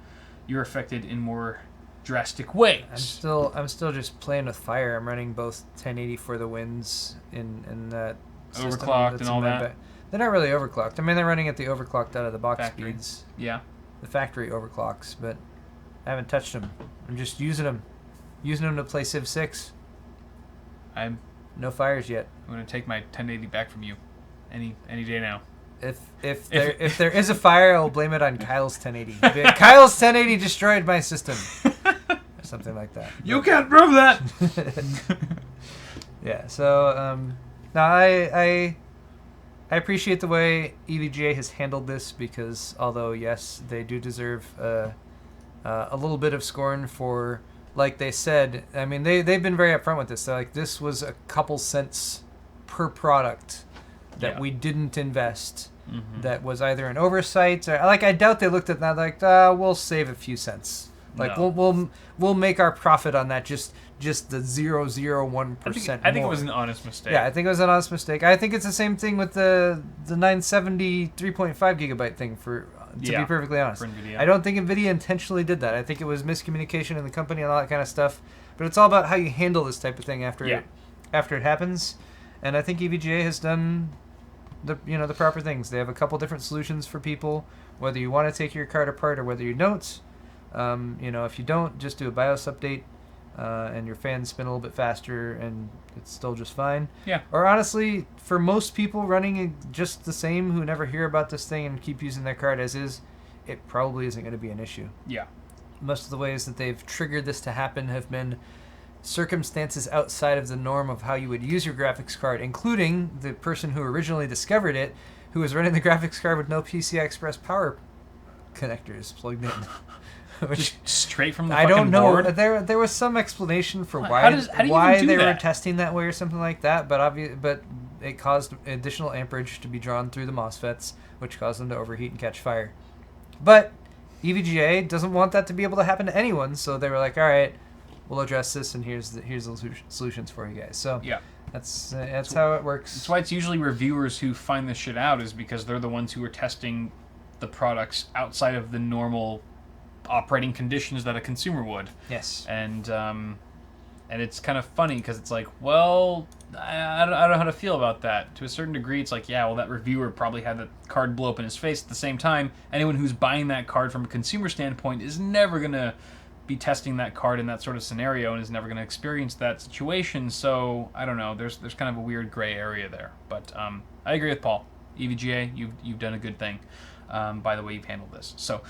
you're affected in more drastic ways. I'm still just playing with fire. I'm running both 1080 for the wins in that system. Overclocked and all that. They're not really overclocked. I mean, they're running at the overclocked out of the box Factory. speeds. Yeah. The factory overclocks, but I haven't touched them. I'm just using them to play Civ 6. I'm No fires yet. going to take my 1080 back from you any day now. If there is a fire, I will blame it on Kyle's 1080. Kyle's 1080 destroyed my system. Or something like that. You can't prove that! Yeah, so now I appreciate the way EVGA has handled this, because although, yes, they do deserve a little bit of scorn for, like they said, I mean, they've been very upfront with this. They're like, this was a couple cents per product that we didn't invest. Mm-hmm. That was either an oversight or, like, I doubt they looked at that like, we'll save a few cents. Like, we'll make our profit on that just the 0.001%. I think it was an honest mistake. Yeah, I think it was an honest mistake. I think it's the same thing with the 970 3.5 gigabyte thing, to be perfectly honest. I don't think NVIDIA intentionally did that. I think it was miscommunication in the company and all that kind of stuff. But it's all about how you handle this type of thing after it happens. And I think EVGA has done the proper things. They have a couple different solutions for people, whether you want to take your card apart or whether you don't. If you don't, just do a BIOS update, and your fans spin a little bit faster, and it's still just fine. Yeah. Or honestly, for most people running just the same who never hear about this thing and keep using their card as is, it probably isn't going to be an issue. Yeah. Most of the ways that they've triggered this to happen have been circumstances outside of the norm of how you would use your graphics card, including the person who originally discovered it, who was running the graphics card with no PCI Express power connectors plugged in. Just straight from the fucking board? I don't know. Board? There was some explanation for why they were testing that way or something like that, but it caused additional amperage to be drawn through the MOSFETs, which caused them to overheat and catch fire. But EVGA doesn't want that to be able to happen to anyone, so they were like, all right, we'll address this, and here's the solutions for you guys. So yeah, that's how it works. That's why it's usually reviewers who find this shit out, is because they're the ones who are testing the products outside of the normal operating conditions that a consumer would. Yes. And it's kind of funny because it's like, well, I don't know how to feel about that. To a certain degree, it's like, yeah, well, that reviewer probably had the card blow up in his face. At the same time, anyone who's buying that card from a consumer standpoint is never going to be testing that card in that sort of scenario and is never going to experience that situation. So, I don't know. There's kind of a weird gray area there. But I agree with Paul. EVGA, you've done a good thing by the way you've handled this. So,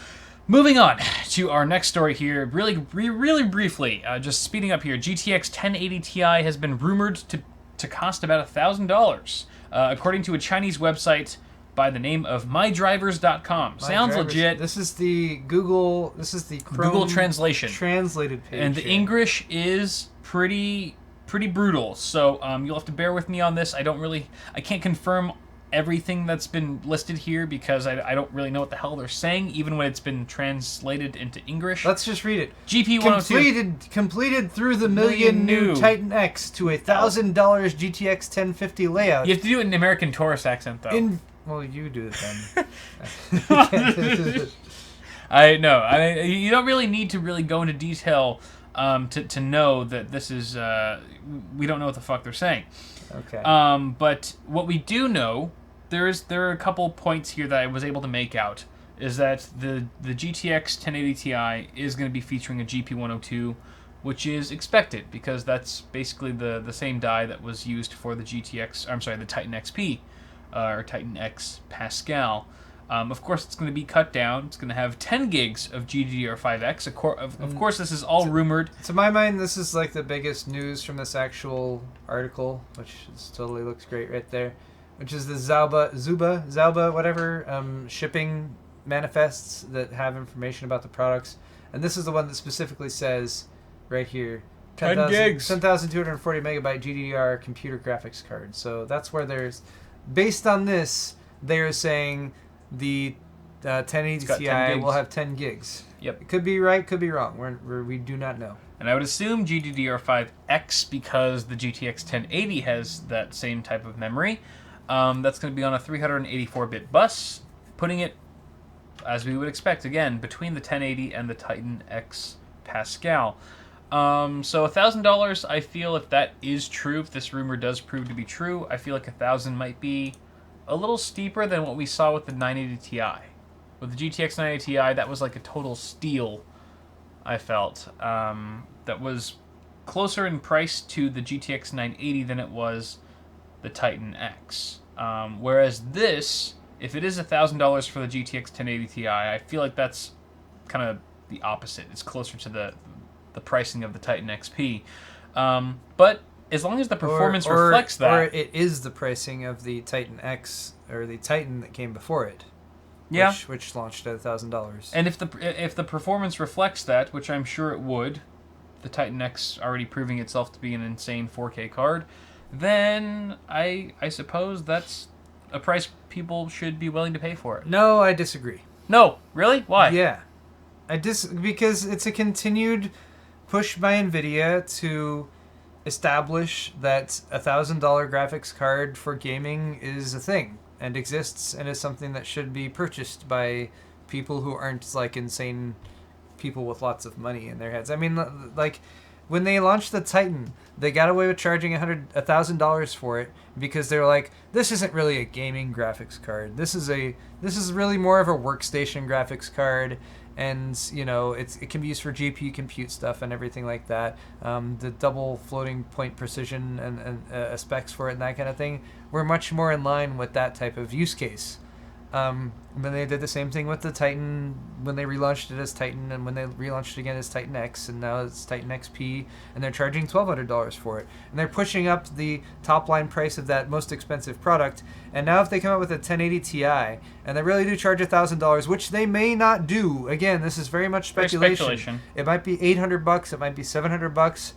moving on to our next story here, really briefly, just speeding up here, GTX 1080 Ti has been rumored to cost about $1,000, according to a Chinese website by the name of mydrivers.com. Sounds legit. This is the Google Chrome Google translation. Translated page. And the English is pretty pretty brutal. So you'll have to bear with me on this. I can't confirm everything that's been listed here because I don't really know what the hell they're saying, even when it's been translated into English. Let's just read it. GP102. Completed through the million new Titan X to $1,000 GTX 1050 layout. You have to do it in American tourist accent, though. Well, you do it then. I know. You don't really need to really go into detail to know that this is... we don't know what the fuck they're saying. Okay. But what we do know, there are a couple points here that I was able to make out, is that the GTX 1080 Ti is going to be featuring a GP102, which is expected because that's basically the same die that was used for the the Titan XP, or Titan X Pascal. Of course, it's going to be cut down. It's going to have 10 gigs of GDDR5X. Of course, this is all rumored. To my mind, this is like the biggest news from this actual article, which totally looks great right there, which is the Zauba, whatever, shipping manifests that have information about the products. And this is the one that specifically says, right here, 10 gigs. 10,240 megabyte GDDR computer graphics card. So that's where based on this, they're saying the 1080 Ti will have 10 gigs. Yep. It could be right, could be wrong. We do not know. And I would assume GDDR5X because the GTX 1080 has that same type of memory. That's going to be on a 384-bit bus, putting it, as we would expect, again, between the 1080 and the Titan X Pascal. So $1,000, I feel if that is true, if this rumor does prove to be true, I feel like $1,000 might be a little steeper than what we saw with the 980 Ti. With the GTX 980 Ti, that was like a total steal, I felt. That was closer in price to the GTX 980 than it was the Titan X. Whereas this, if it is $1,000 for the GTX 1080 Ti, I feel like that's kind of the opposite. It's closer to the pricing of the Titan XP. But as long as the performance reflects that... Or it is the pricing of the Titan X, or the Titan that came before it. Yeah. Which launched at $1,000. And if the performance reflects that, which I'm sure it would, the Titan X already proving itself to be an insane 4K card, then I suppose that's a price people should be willing to pay for it. No, I disagree. No, really? Why? Yeah. Because it's a continued push by NVIDIA to establish that $1,000 graphics card for gaming is a thing and exists and is something that should be purchased by people who aren't like insane people with lots of money in their heads. I mean, like when they launched the Titan, they got away with charging $1,000 for it because they're like, this isn't really a gaming graphics card. This is really more of a workstation graphics card. And, you know, it can be used for GPU compute stuff and everything like that. The double floating point precision and specs for it and that kind of thing were much more in line with that type of use case. Then they did the same thing with the Titan when they relaunched it as Titan, and when they relaunched it again as Titan X, and now it's Titan XP, and they're charging $1,200 for it. And they're pushing up the top line price of that most expensive product. And now if they come out with a 1080 Ti, and they really do charge $1,000, which they may not do, again, this is very much speculation. It might be $800, it might be $700.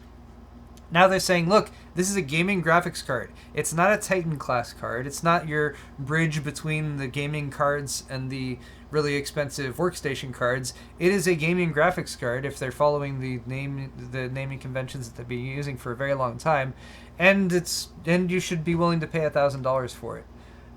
Now they're saying, look, this is a gaming graphics card. It's not a Titan class card. It's not your bridge between the gaming cards and the really expensive workstation cards. It is a gaming graphics card if they're following the naming conventions that they've been using for a very long time, and you should be willing to pay $1,000 for it.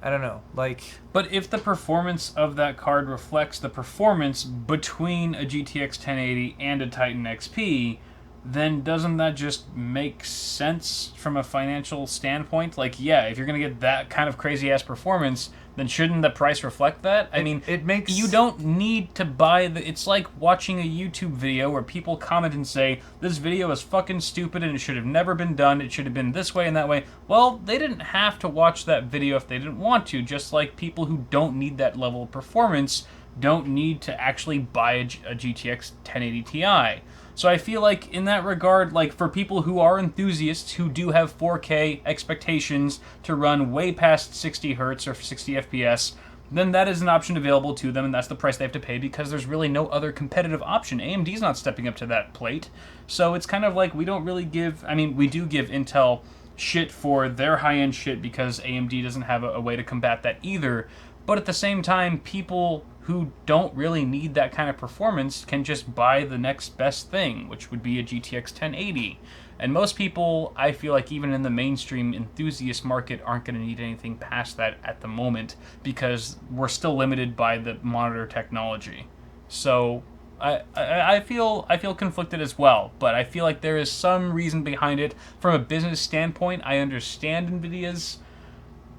I don't know, like. But if the performance of that card reflects the performance between a GTX 1080 and a Titan XP, then doesn't that just make sense from a financial standpoint? Like, yeah, if you're going to get that kind of crazy-ass performance, then shouldn't the price reflect that? I mean, you don't need to buy it's like watching a YouTube video where people comment and say, this video is fucking stupid and it should have never been done, it should have been this way and that way. Well, they didn't have to watch that video if they didn't want to, just like people who don't need that level of performance don't need to actually buy a GTX 1080 Ti. So I feel like in that regard, like for people who are enthusiasts who do have 4K expectations to run way past 60 Hz or 60 FPS, then that is an option available to them, and that's the price they have to pay because there's really no other competitive option. AMD's not stepping up to that plate, so it's kind of like we don't really give... I mean, we do give Intel shit for their high-end shit because AMD doesn't have a way to combat that either, but at the same time, people who don't really need that kind of performance can just buy the next best thing, which would be a GTX 1080. And most people, I feel like even in the mainstream enthusiast market, aren't going to need anything past that at the moment because we're still limited by the monitor technology. So I feel conflicted as well, but I feel like there is some reason behind it. From a business standpoint, I understand NVIDIA's...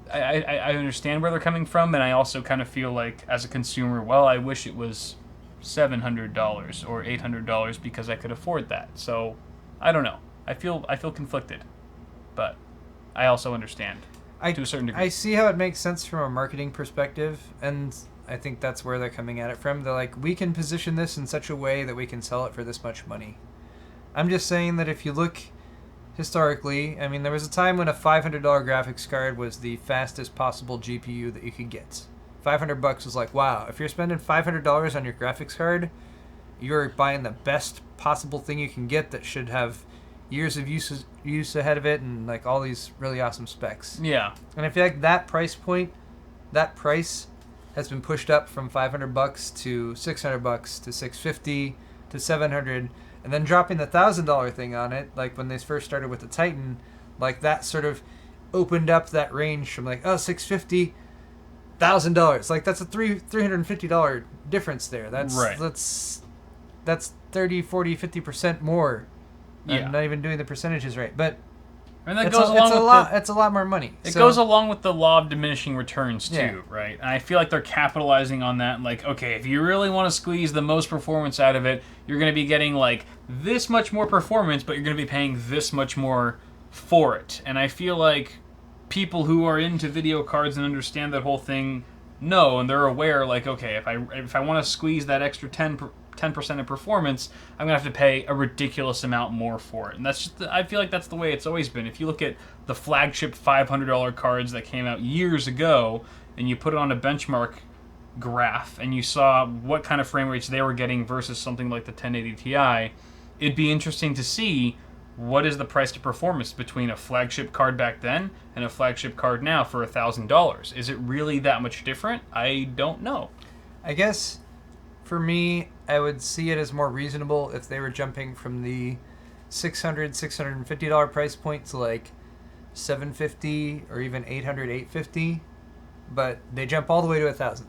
I understand where they're coming from, and I also kind of feel like, as a consumer, well, I wish it was $700 or $800 because I could afford that. So, I don't know. I feel conflicted, but I also understand to a certain degree. I see how it makes sense from a marketing perspective, and I think that's where they're coming at it from. They're like, we can position this in such a way that we can sell it for this much money. I'm just saying that if you look historically, I mean, there was a time when a $500 graphics card was the fastest possible GPU that you could get. $500 was like, wow, if you're spending $500 on your graphics card, you're buying the best possible thing you can get that should have years of use ahead of it and like all these really awesome specs. Yeah. And I feel like that price point, that price has been pushed up from $500 to $600 to $650 to $700, and then dropping the $1,000 thing on it, like when they first started with the Titan, like that sort of opened up that range from like, oh, $650, $1,000. Like that's a $350 difference there. That's right. That's 30, 40, 50% more. Yeah. I'm not even doing the percentages right, but and that goes along with it's a lot more money. It goes along with the law of diminishing returns too, Yeah. right? And I feel like they're capitalizing on that. Like, okay, if you really want to squeeze the most performance out of it, you're going to be getting like this much more performance, but you're going to be paying this much more for it. And I feel like people who are into video cards and understand that whole thing know, and they're aware. Like, okay, if I want to squeeze that extra 10% of performance, I'm going to have to pay a ridiculous amount more for it. And that's just, I feel like that's the way it's always been. If you look at the flagship $500 cards that came out years ago, and you put it on a benchmark graph, and you saw what kind of frame rates they were getting versus something like the 1080 Ti, it'd be interesting to see what is the price to performance between a flagship card back then and a flagship card now for $1,000. Is it really that much different? I don't know. I guess for me, I would see it as more reasonable if they were jumping from the $600, $650 price point to like $750 or even $800, $850, but they jump all the way to $1,000,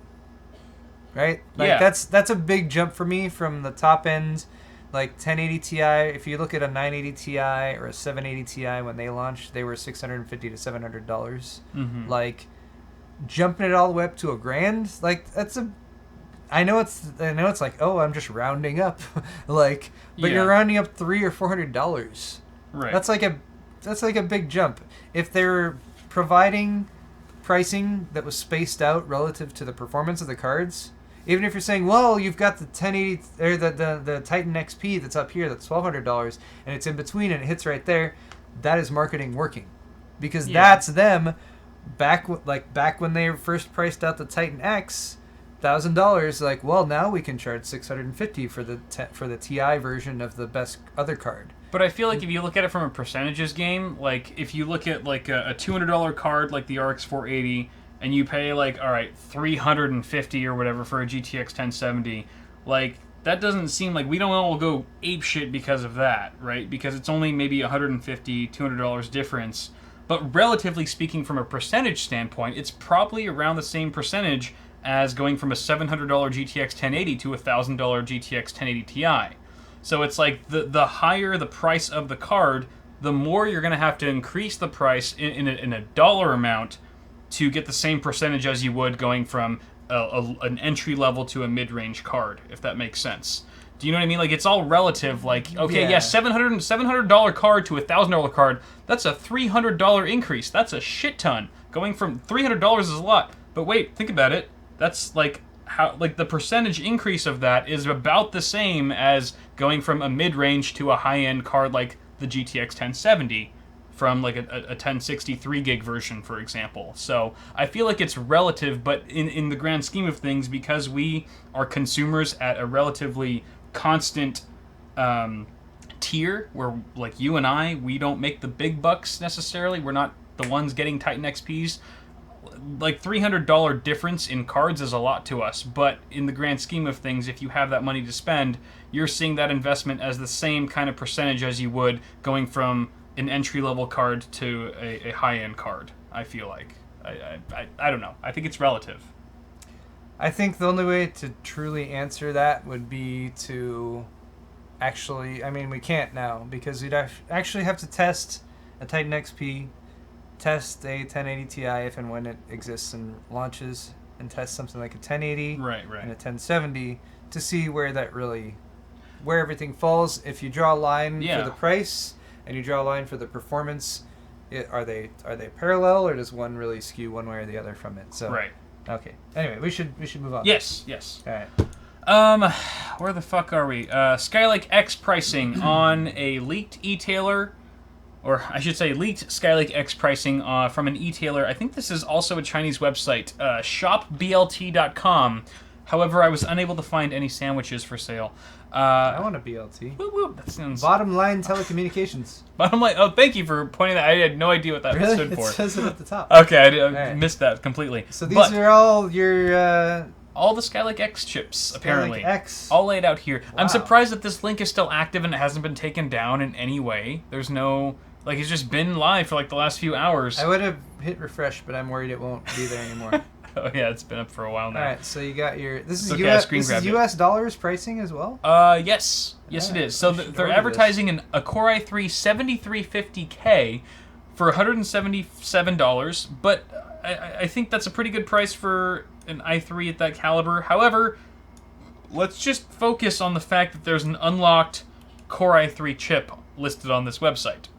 right? Like Yeah. that's a big jump for me from the top end, like 1080 Ti. If you look at a 980 Ti or a 780 Ti when they launched, they were $650 to $700. Mm-hmm. Like jumping it all the way up to $1,000, like that's a... I know it's like, oh, I'm just rounding up, like, but Yeah. you're rounding up $300 or $400. Right. That's like a big jump. If they're providing pricing that was spaced out relative to the performance of the cards, even if you're saying, well, you've got the 1080 or the Titan XP that's up here, that's $1,200, and it's in between and it hits right there, that is marketing working, because that's them back when they first priced out the Titan X. $1,000, like, well, now we can charge $650 for the Ti version of the best other card. But I feel like if you look at it from a percentages game, like if you look at like a $200 card like the RX 480, and you pay like, all right, $350 or whatever for a GTX 1070, like that doesn't seem like we don't all go ape shit because of that, right? Because it's only maybe $150, $200 difference. But relatively speaking, from a percentage standpoint, it's probably around the same percentage as going from a $700 GTX 1080 to a $1,000 GTX 1080 Ti. So it's like the higher the price of the card, the more you're going to have to increase the price in a dollar amount to get the same percentage as you would going from an entry level to a mid-range card, if that makes sense. Do you know what I mean? Like, it's all relative. Like, okay, yeah, $700 card to a $1,000 card, that's a $300 increase. That's a shit ton. Going from $300 is a lot. But wait, think about it. That's like how the percentage increase of that is about the same as going from a mid-range to a high-end card like the GTX 1070 from like a 1060 3 gig version, for example. So I feel like it's relative, but in the grand scheme of things, because we are consumers at a relatively constant tier, where like you and I, we don't make the big bucks necessarily. We're not the ones getting Titan XPs. Like $300 difference in cards is a lot to us, but in the grand scheme of things, if you have that money to spend, you're seeing that investment as the same kind of percentage as you would going from an entry-level card to a high-end card, I feel like. I don't know. I think it's relative. I think the only way to truly answer that would be to actually... I mean, we can't now, because we'd actually have to test a Titan XP, test a 1080 Ti if and when it exists and launches, and test something like a 1080 and a 1070 to see where everything falls. If you draw a line for the price and you draw a line for the performance, are they parallel, or does one really skew one way or the other from it? So okay. Anyway, we should move on. Yes. All right. Where the fuck are we? Skylake X pricing on a leaked e-tailer, or I should say leaked Skylake X pricing from an e-tailer. I think this is also a Chinese website, shopblt.com. However, I was unable to find any sandwiches for sale. I want a BLT. Whoop, whoop, that sounds... Bottom line telecommunications. Bottom line... Oh, thank you for pointing that. I had no idea what that stood for. It says it at the top. Okay, I missed that completely. So these are all your... all the Skylake X chips, apparently. Skylake X. All laid out here. Wow. I'm surprised that this link is still active and it hasn't been taken down in any way. There's no... Like, it's just been live for, like, the last few hours. I would have hit refresh, but I'm worried it won't be there anymore. Oh, yeah, it's been up for a while now. All right, so you got your... This is US dollars pricing as well? Yes. Yes, it is. So they're advertising a Core i3 7350K for $177, but I think that's a pretty good price for an i3 at that caliber. However, let's just focus on the fact that there's an unlocked Core i3 chip listed on this website.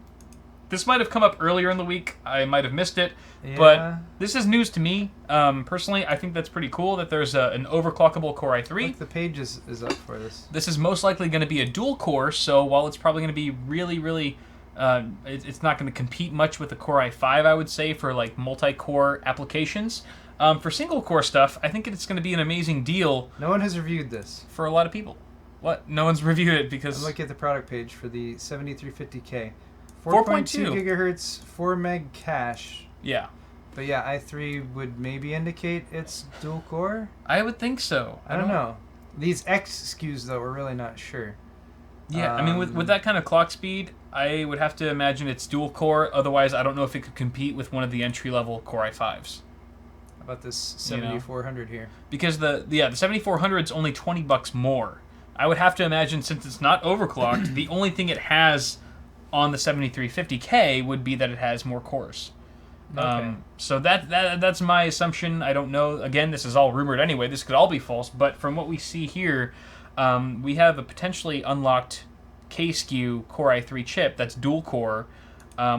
This might have come up earlier in the week. I might have missed it. Yeah. But this is news to me. Personally, I think that's pretty cool that there's an overclockable Core i3. Look, the page is up for this. This is most likely going to be a dual core, so while it's probably going to be really... it's not going to compete much with the Core i5, I would say, for like multi-core applications. For single-core stuff, I think it's going to be an amazing deal. No one has reviewed this. For a lot of people. What? No one's reviewed it because... I'm looking at the product page for the 7350K. 4.2 gigahertz, 4 meg cache. Yeah. But yeah, i3 would maybe indicate it's dual core? I would think so. I don't know. These X SKUs, though, we're really not sure. Yeah, I mean, with that kind of clock speed, I would have to imagine it's dual core. Otherwise, I don't know if it could compete with one of the entry-level Core i5s. How about this 7400 here? Because the 7400 is only $20 more. I would have to imagine, since it's not overclocked, the only thing it has on the 7350K would be that it has more cores. Okay. So that's my assumption. I don't know. Again, this is all rumored anyway. This could all be false. But from what we see here, we have a potentially unlocked K-SKU Core i3 chip that's dual core,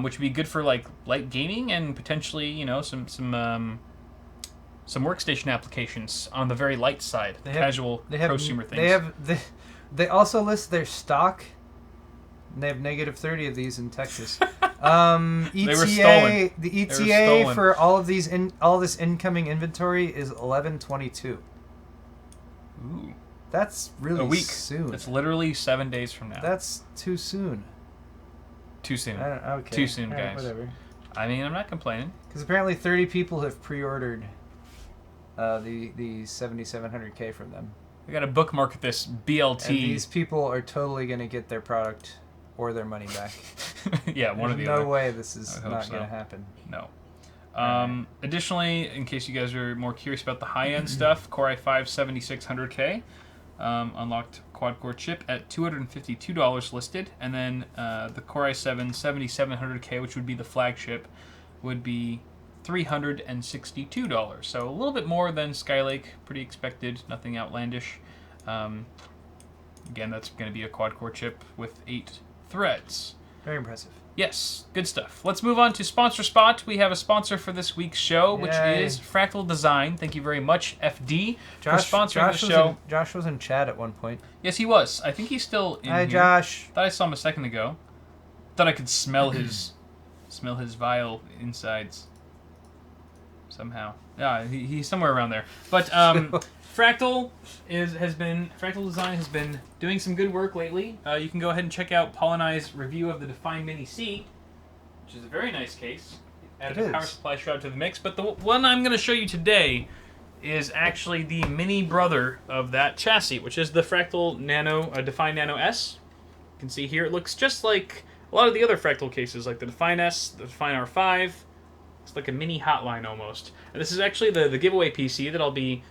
which would be good for like light gaming and potentially some workstation applications on the very light side, casual prosumer things. They also list their stock. They have -30 of these in Texas. ETA, they were stolen. The ETA for all this incoming inventory is 11/22. Ooh, that's really a week. Soon. It's literally 7 days from now. That's too soon. Too soon. Okay. Too soon, right, guys. Whatever. I mean, I'm not complaining. Because apparently 30 people have pre-ordered the 7700K from them. I got to bookmark this BLT. And these people are totally going to get their product or their money back. Yeah, one or the other. No way this is not going to happen. No. Additionally, in case you guys are more curious about the high-end stuff, Core i5 7600K unlocked quad-core chip at $252 listed, and then the Core i7 7700K, which would be the flagship, would be $362. So a little bit more than Skylake, pretty expected, nothing outlandish. Again, that's going to be a quad-core chip with 8 threads. Very impressive. Yes, good stuff. Let's move on to Sponsor Spot. We have a sponsor for this week's show, which is Fractal Design. Thank you very much, FD, for sponsoring the show. Josh was in chat at one point. Yes, he was. I think he's still in here. Hi, Josh. Thought I saw him a second ago. Thought I could smell his Smell his vile insides. Somehow. Yeah, he's somewhere around there. But Fractal Design has been doing some good work lately. You can go ahead and check out Paul and I's review of the Define Mini C, which is a very nice case. Added a power supply shroud to the mix. But the one I'm going to show you today is actually the mini brother of that chassis, which is the Fractal Define Nano S. You can see here it looks just like a lot of the other Fractal cases, like the Define S, the Define R5. It's like a mini hotline almost. And this is actually the giveaway PC that I'll be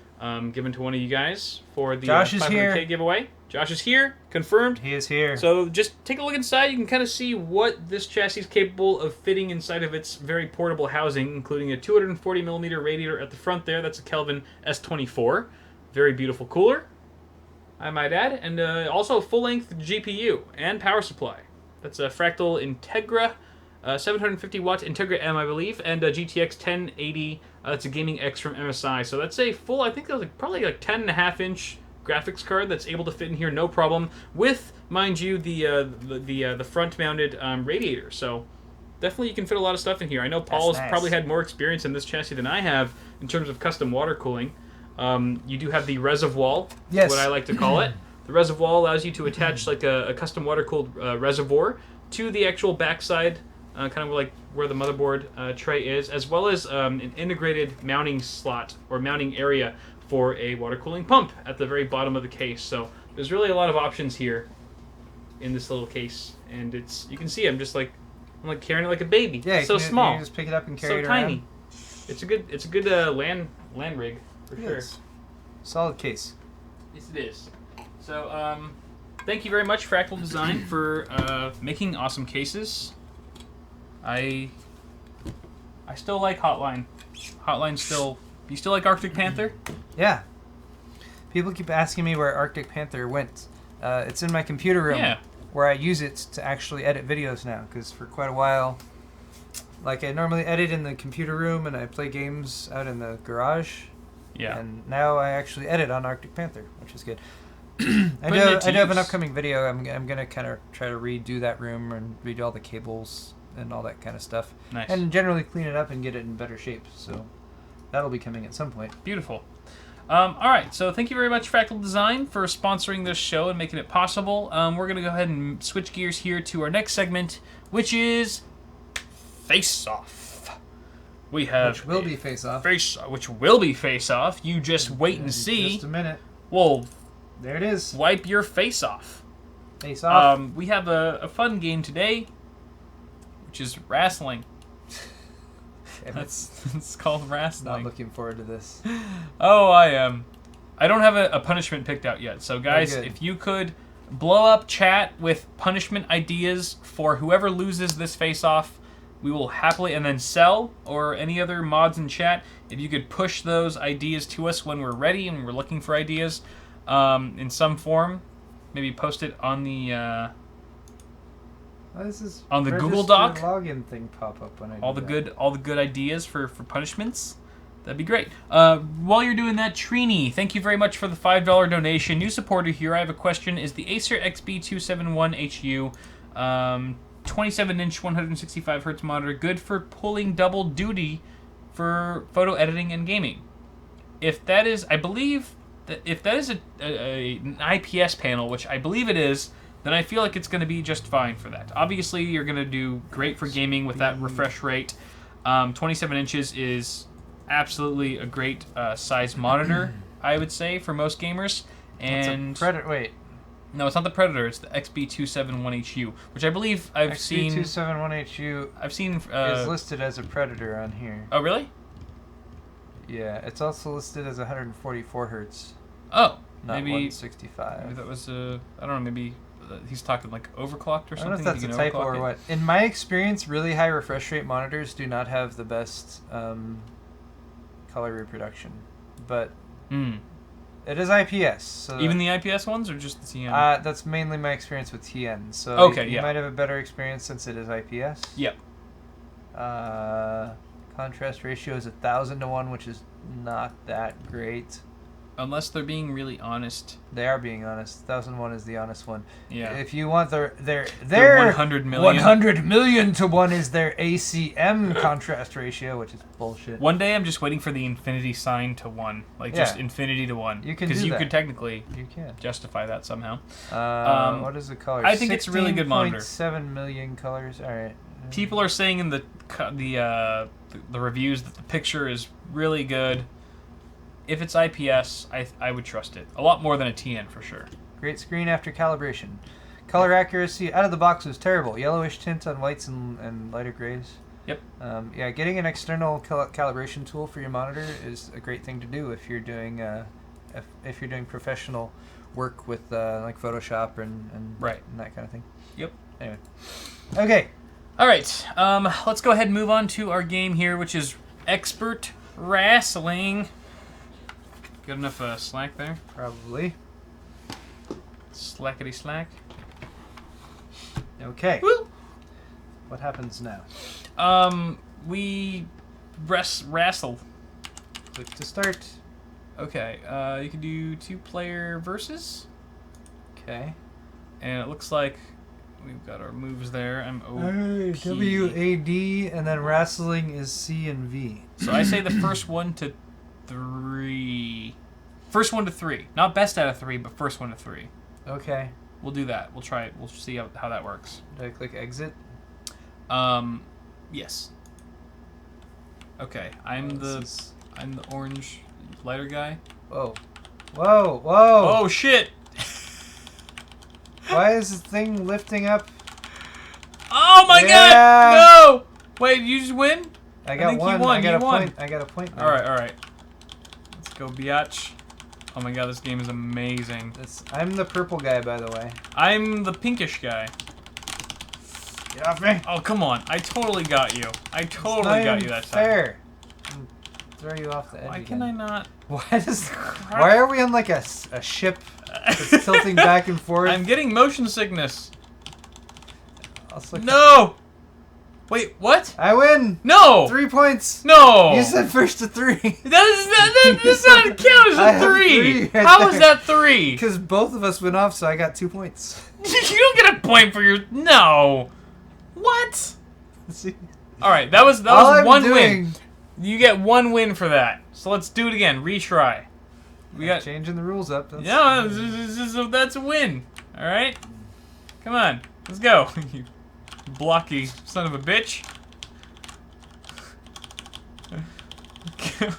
giving to one of you guys for the 500K giveaway. Josh is here, confirmed. He is here. So just take a look inside. You can kind of see what this chassis is capable of fitting inside of its very portable housing, including a 240mm radiator at the front there. That's a Kelvin S24. Very beautiful cooler, I might add. And also a full-length GPU and power supply. That's a Fractal Integra 750-watt Integra M, I believe, and a GTX 1080. That's a Gaming X from MSI. So that's a full, I think that was probably like 10.5-inch graphics card that's able to fit in here no problem. With, mind you, the front-mounted radiator. So definitely you can fit a lot of stuff in here. I know Paul's probably had more experience in this chassis than I have in terms of custom water cooling. You do have the reservoir, yes, what I like to call it. The reservoir allows you to attach like a custom water-cooled reservoir to the actual backside, kind of like where the motherboard tray is, as well as an integrated mounting slot or mounting area for a water cooling pump at the very bottom of the case. So there's really a lot of options here in this little case, and you can see I'm like carrying it like a baby. Yeah, so small. You can just pick it up and carry it around. So tiny. It's a good land rig for sure. Yes. Solid case. Yes, it is. So thank you very much, Fractal Design, for making awesome cases. I still like Hotline. Hotline still. You still like Arctic Panther? Yeah. People keep asking me where Arctic Panther went. It's in my computer room, where I use it to actually edit videos now. Because for quite a while, like I normally edit in the computer room and I play games out in the garage. Yeah. And now I actually edit on Arctic Panther, which is good. I do have an upcoming video. I'm gonna kind of try to redo that room and redo all the cables and all that kind of stuff. Nice. And generally clean it up and get it in better shape. So that'll be coming at some point. Beautiful. All right, so thank you very much, Fractal Design, for sponsoring this show and making it possible. We're going to go ahead and switch gears here to our next segment, which is Face Off. We have which will be Face Off. Which will be Face Off. You just wait and see. Just a minute. Well, there it is. Wipe your face off. Face off. We have a fun game today, which is Wrassling. It's called Wrassling. Not looking forward to this. Oh, I am. I don't have a punishment picked out yet. So, guys, if you could blow up chat with punishment ideas for whoever loses this face-off, we will happily, and then Cell or any other mods in chat, if you could push those ideas to us when we're ready and we're looking for ideas in some form, maybe post it on the... this is on the Google Doc, login thing pop up when I all the good ideas for punishments. That'd be great. While you're doing that, Trini, thank you very much for the $5 donation. New supporter here. I have a question. Is the Acer XB271HU 27-inch 165Hz monitor good for pulling double duty for photo editing and gaming? If that is, I believe that if that is an IPS panel, which I believe it is, then I feel like it's going to be just fine for that. Obviously, you're going to do great for gaming with that refresh rate. 27 inches is absolutely a great size monitor, I would say, for most gamers. And wait. No, it's not the Predator. It's the XB271HU, which I believe I've seen... XB271HU I've seen... is listed as a Predator on here. Oh, really? Yeah, it's also listed as 144 hertz. Oh, not maybe 165. Maybe that was I don't know. Maybe he's talking like overclocked or something. I don't know if that's a typo or what. In my experience, really high refresh rate monitors do not have the best color reproduction, but it is IPS. So even the IPS ones, or just the TN? That's mainly my experience with TN. So okay, you might have a better experience since it is IPS. Yep. Contrast ratio is 1,000 to 1, which is not that great. Unless they're being really honest. They are being honest. 1001 is the honest one. Yeah. If you want their 100 million. 100 million to 1 is their ACM contrast ratio, which is bullshit. One day I'm just waiting for the infinity sign to 1. Like, just infinity to 1. You can do Because you that. could technically You can. justify that somehow. What is the color? I think it's a really good monitor. 16.7 million colors. All right. People are saying in the reviews that the picture is really good. If it's IPS, I would trust it. A lot more than a TN for sure. Great screen after calibration. Color accuracy out of the box was terrible. Yellowish tint on whites and lighter grays. Yep. Yeah, getting an external calibration tool for your monitor is a great thing to do if you're doing if you're doing professional work with like Photoshop and right and that kind of thing. Yep. Anyway. Okay. All right. Let's go ahead and move on to our game here, which is Expert Wrassling. Good enough slack there? Probably. Slackety slack. Okay. Woo! What happens now? We wrestle. Click to start. Okay. You can do 2-player versus. Okay. And it looks like we've got our moves there. I'm O. WAD and then wrestling is C and V. So I say the first one to 3. First one to 3. Not best out of 3, but first one to 3. Okay. We'll do that. We'll try it. We'll see how that works. Do I click exit? Yes. Okay. I'm the orange lighter guy. Whoa. Whoa, whoa! Oh shit! Why is this thing lifting up? Oh my god! No! Wait, you just win? I got think one. you won. I got You a won. point. I got a point. Now. Alright. Let's go, biatch. Oh my god, this game is amazing. I'm the purple guy, by the way. I'm the pinkish guy. Get off me! Oh, come on. I totally got you. I totally got you that time. Fair. Throw you off the edge. Why can I not? Why are we on like a ship that's tilting back and forth? I'm getting motion sickness. Also, No! Wait, what? I win! No! 3 points! No! You said first to 3. That does not count as I a have 3! 3 right How there. is that 3? Because both of us went off, so I got 2 points. You don't get a point for your... No! What? See? Alright, that was All I'm one doing, win. You get 1 win for that. So let's do it again. Retry. We got... changing the rules up. That's a win. Alright? Come on. Let's go. You blocky son of a bitch. It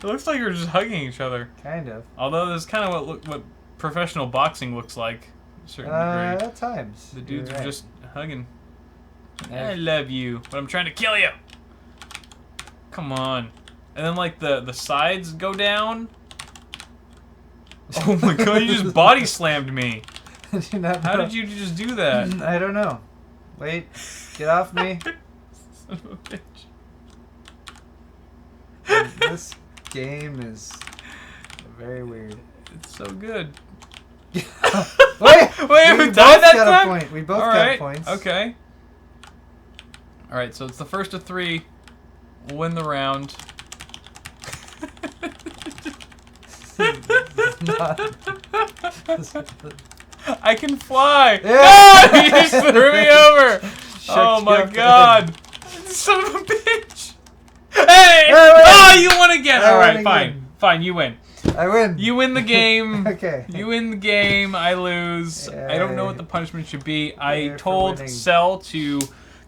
looks like you're just hugging each other. Kind of. Although that's kind of what professional boxing looks like, to a certain degree. At times. The dudes are just hugging. Yeah. I love you, but I'm trying to kill you. Come on. And then like the sides go down. Oh my god, you just body slammed me. How did you just do that? I don't know. Wait. Get off me. Son of a bitch. This game is very weird. It's so good. Wait! Wait, we both tied that got time? a point. We both All got right. points. Okay. Alright, so it's the first of 3. We'll win the round. I can fly! Yeah. No! You just threw me over! Oh my your god! Son of a bitch! Hey! I Oh, you won again! I Alright, won fine. again. Fine, you win. I win. You win the game. Okay. You win the game. I lose. I don't know what the punishment should be. I told Cell to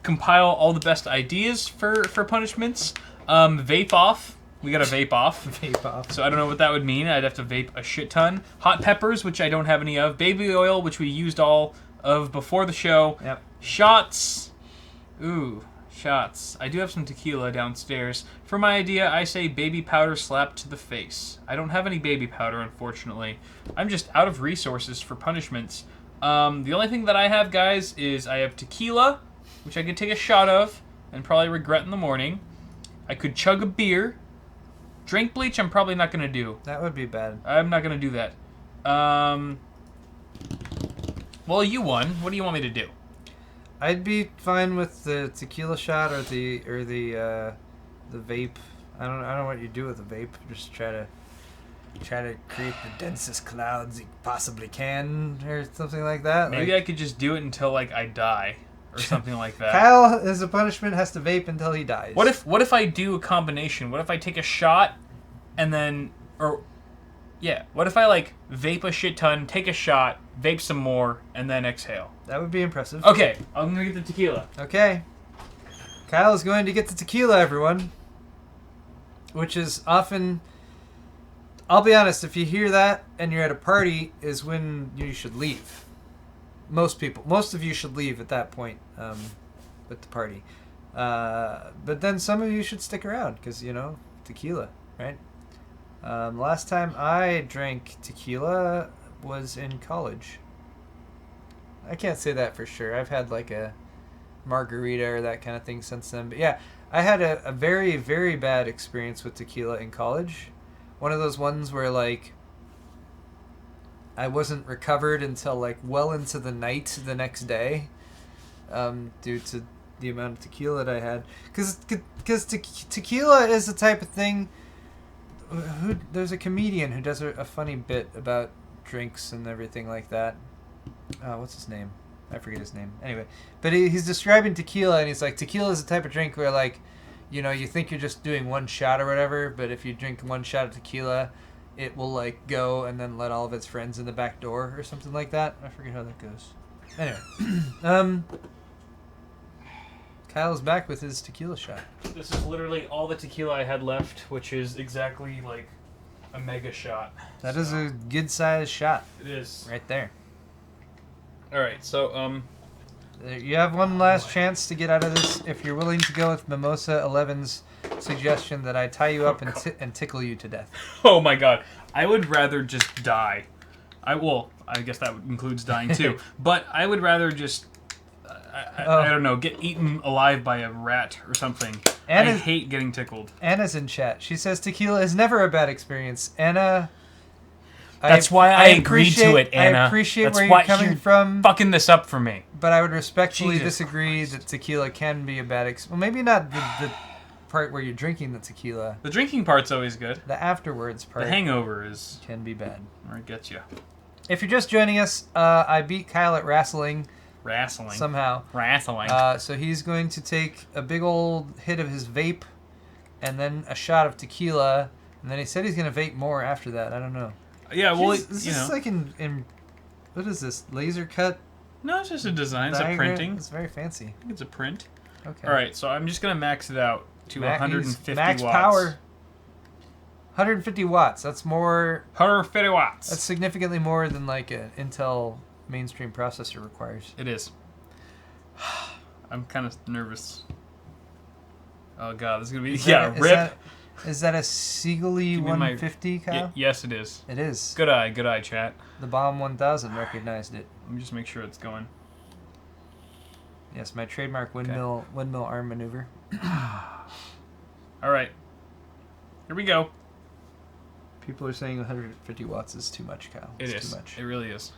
compile all the best ideas for punishments. Vape off. We got to vape off. Vape off. So I don't know what that would mean. I'd have to vape a shit ton. Hot peppers, which I don't have any of. Baby oil, which we used all of before the show. Yep. Shots. Ooh, shots. I do have some tequila downstairs. For my idea, I say baby powder slapped to the face. I don't have any baby powder, unfortunately. I'm just out of resources for punishments. The only thing that I have, guys, is I have tequila, which I could take a shot of and probably regret in the morning. I could chug a beer. Drink bleach, I'm probably not going to do. That would be bad. I'm not going to do that. Well, you won. What do you want me to do? I'd be fine with the tequila shot or the vape. I don't know what you do with a vape. Just try to create the densest clouds you possibly can, or something like that. Maybe I could just do it until like I die, or something like that. Kyle, as a punishment, has to vape until he dies. What if I do a combination? What if I take a shot, and then what if I like vape a shit ton, take a shot, vape some more, and then exhale? That would be impressive. Okay, I'm gonna get the tequila. Okay. Kyle is going to get the tequila, everyone. Which is often, I'll be honest, if you hear that and you're at a party, is when you should leave. Most of you should leave at that point with the party. But then some of you should stick around because, tequila, right? Last time I drank tequila was in college. I can't say that for sure. I've had like a margarita or that kind of thing since then. But yeah, I had a very, very bad experience with tequila in college. One of those ones where like I wasn't recovered until like well into the night the next day due to the amount of tequila that I had. Because tequila is the type of thing... There's a comedian who does a funny bit about drinks and everything like that. What's his name? I forget his name. Anyway, but he's describing tequila, and he's like, tequila is the type of drink where, like, you think you're just doing one shot or whatever, but if you drink one shot of tequila, it will, like, go and then let all of its friends in the back door or something like that. I forget how that goes. Anyway, Kyle's back with his tequila shot. This is literally all the tequila I had left, which is exactly like a mega shot. That is a good-sized shot. It is. Right there. Alright, so, you have one last chance to get out of this if you're willing to go with Mimosa 11's suggestion that I tie you up and tickle you to death. Oh my god. I would rather just die. I guess that includes dying too. But I would rather just... I don't know, get eaten alive by a rat or something. I hate getting tickled. Anna's in chat. She says tequila is never a bad experience. Anna... That's why I agreed to it, Anna. I appreciate where you're coming from. Fucking this up for me. But I would respectfully Jesus disagree Christ. that tequila can be a bad experience. Well, maybe not the part where you're drinking the tequila. The drinking part's always good. The afterwards part. The hangover can be bad. Or it gets you. If you're just joining us, I beat Kyle at Wrassling. Somehow. Wrassling. So he's going to take a big old hit of his vape and then a shot of tequila. And then he said he's going to vape more after that. I don't know. Yeah, well, this is like in... What is this? Laser cut? No, it's just a design. It's a diagram? printing. It's very fancy. I think it's a print. Okay. Alright, so I'm just going to max it out to 150 max watts. Power. 150 watts. That's more... 150 watts. That's significantly more than like an Intel mainstream processor requires. It is. I'm kind of nervous. Oh god, this is going to be... rip. Is that a Skylake 150, Kyle? Yes, it is. It is. Good eye, chat. The Bomb 1000 recognized it. Let me just make sure it's going. Yes, my trademark windmill arm maneuver. All right. Here we go. People are saying 150 watts is too much, Kyle. It's too much. It really is.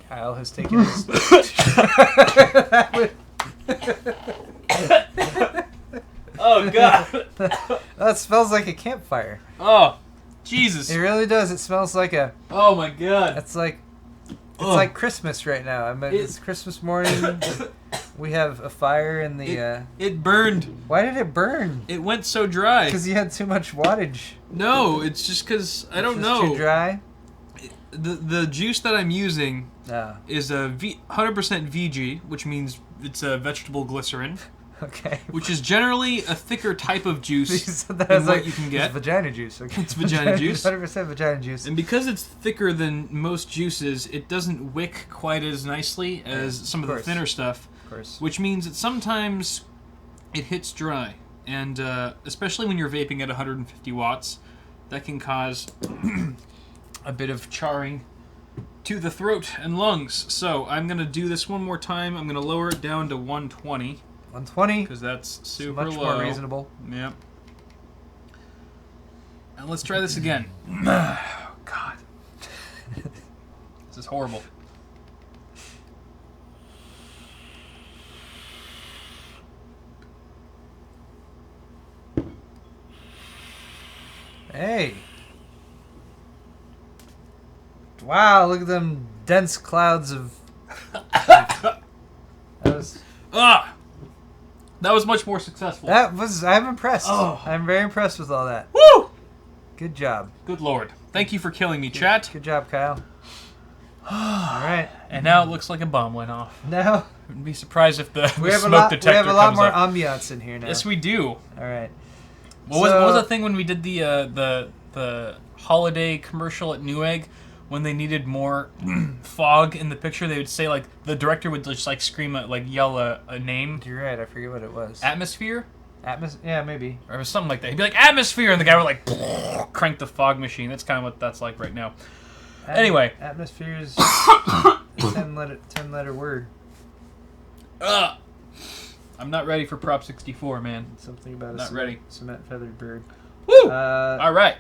Kyle has taken his... Oh god. That smells like a campfire. Oh, Jesus. It really does. It smells like a... Oh my god. It's like Christmas right now. It's Christmas morning. We have a fire in the... It burned. Why did it burn? It went so dry. Because you had too much wattage. No, it's just because, I don't know. Too dry? The juice that I'm using is a 100% VG, which means it's a vegetable glycerin. Okay. Which is generally a thicker type of juice than what you can get. It's vagina juice. Okay. It's vagina juice. 100% vagina juice. And because it's thicker than most juices, it doesn't wick quite as nicely as some of the thinner stuff. Of course. Which means that sometimes it hits dry. And especially when you're vaping at 150 watts, that can cause a bit of charring to the throat and lungs. So I'm going to do this one more time. I'm going to lower it down to 120. 120? Because that's super much low. more reasonable. Yep. And let's try this again. Oh, God. This is horrible. Hey. Wow, look at them dense clouds of... that was much more successful. I'm impressed. Oh. I'm very impressed with all that. Woo! Good job. Good lord. Thank you for killing me, chat. Good job, Kyle. All right. And now it looks like a bomb went off. Now I'd be surprised if the we have smoke detector we have a lot comes more up. ambiance in here now. Yes, we do. All right. What was the thing when we did the holiday commercial at Newegg? When they needed more fog in the picture, they would say, like, the director would just, like, scream, yell a name. You're right. I forget what it was. Atmosphere? Yeah, maybe. Or it was something like that. He'd be like, atmosphere! And the guy would, like, crank the fog machine. That's kind of what that's like right now. Anyway. Atmosphere is a 10-letter word. I'm not ready for Prop 64, man. Something about not a ready. Cement feathered bird. Woo! All right.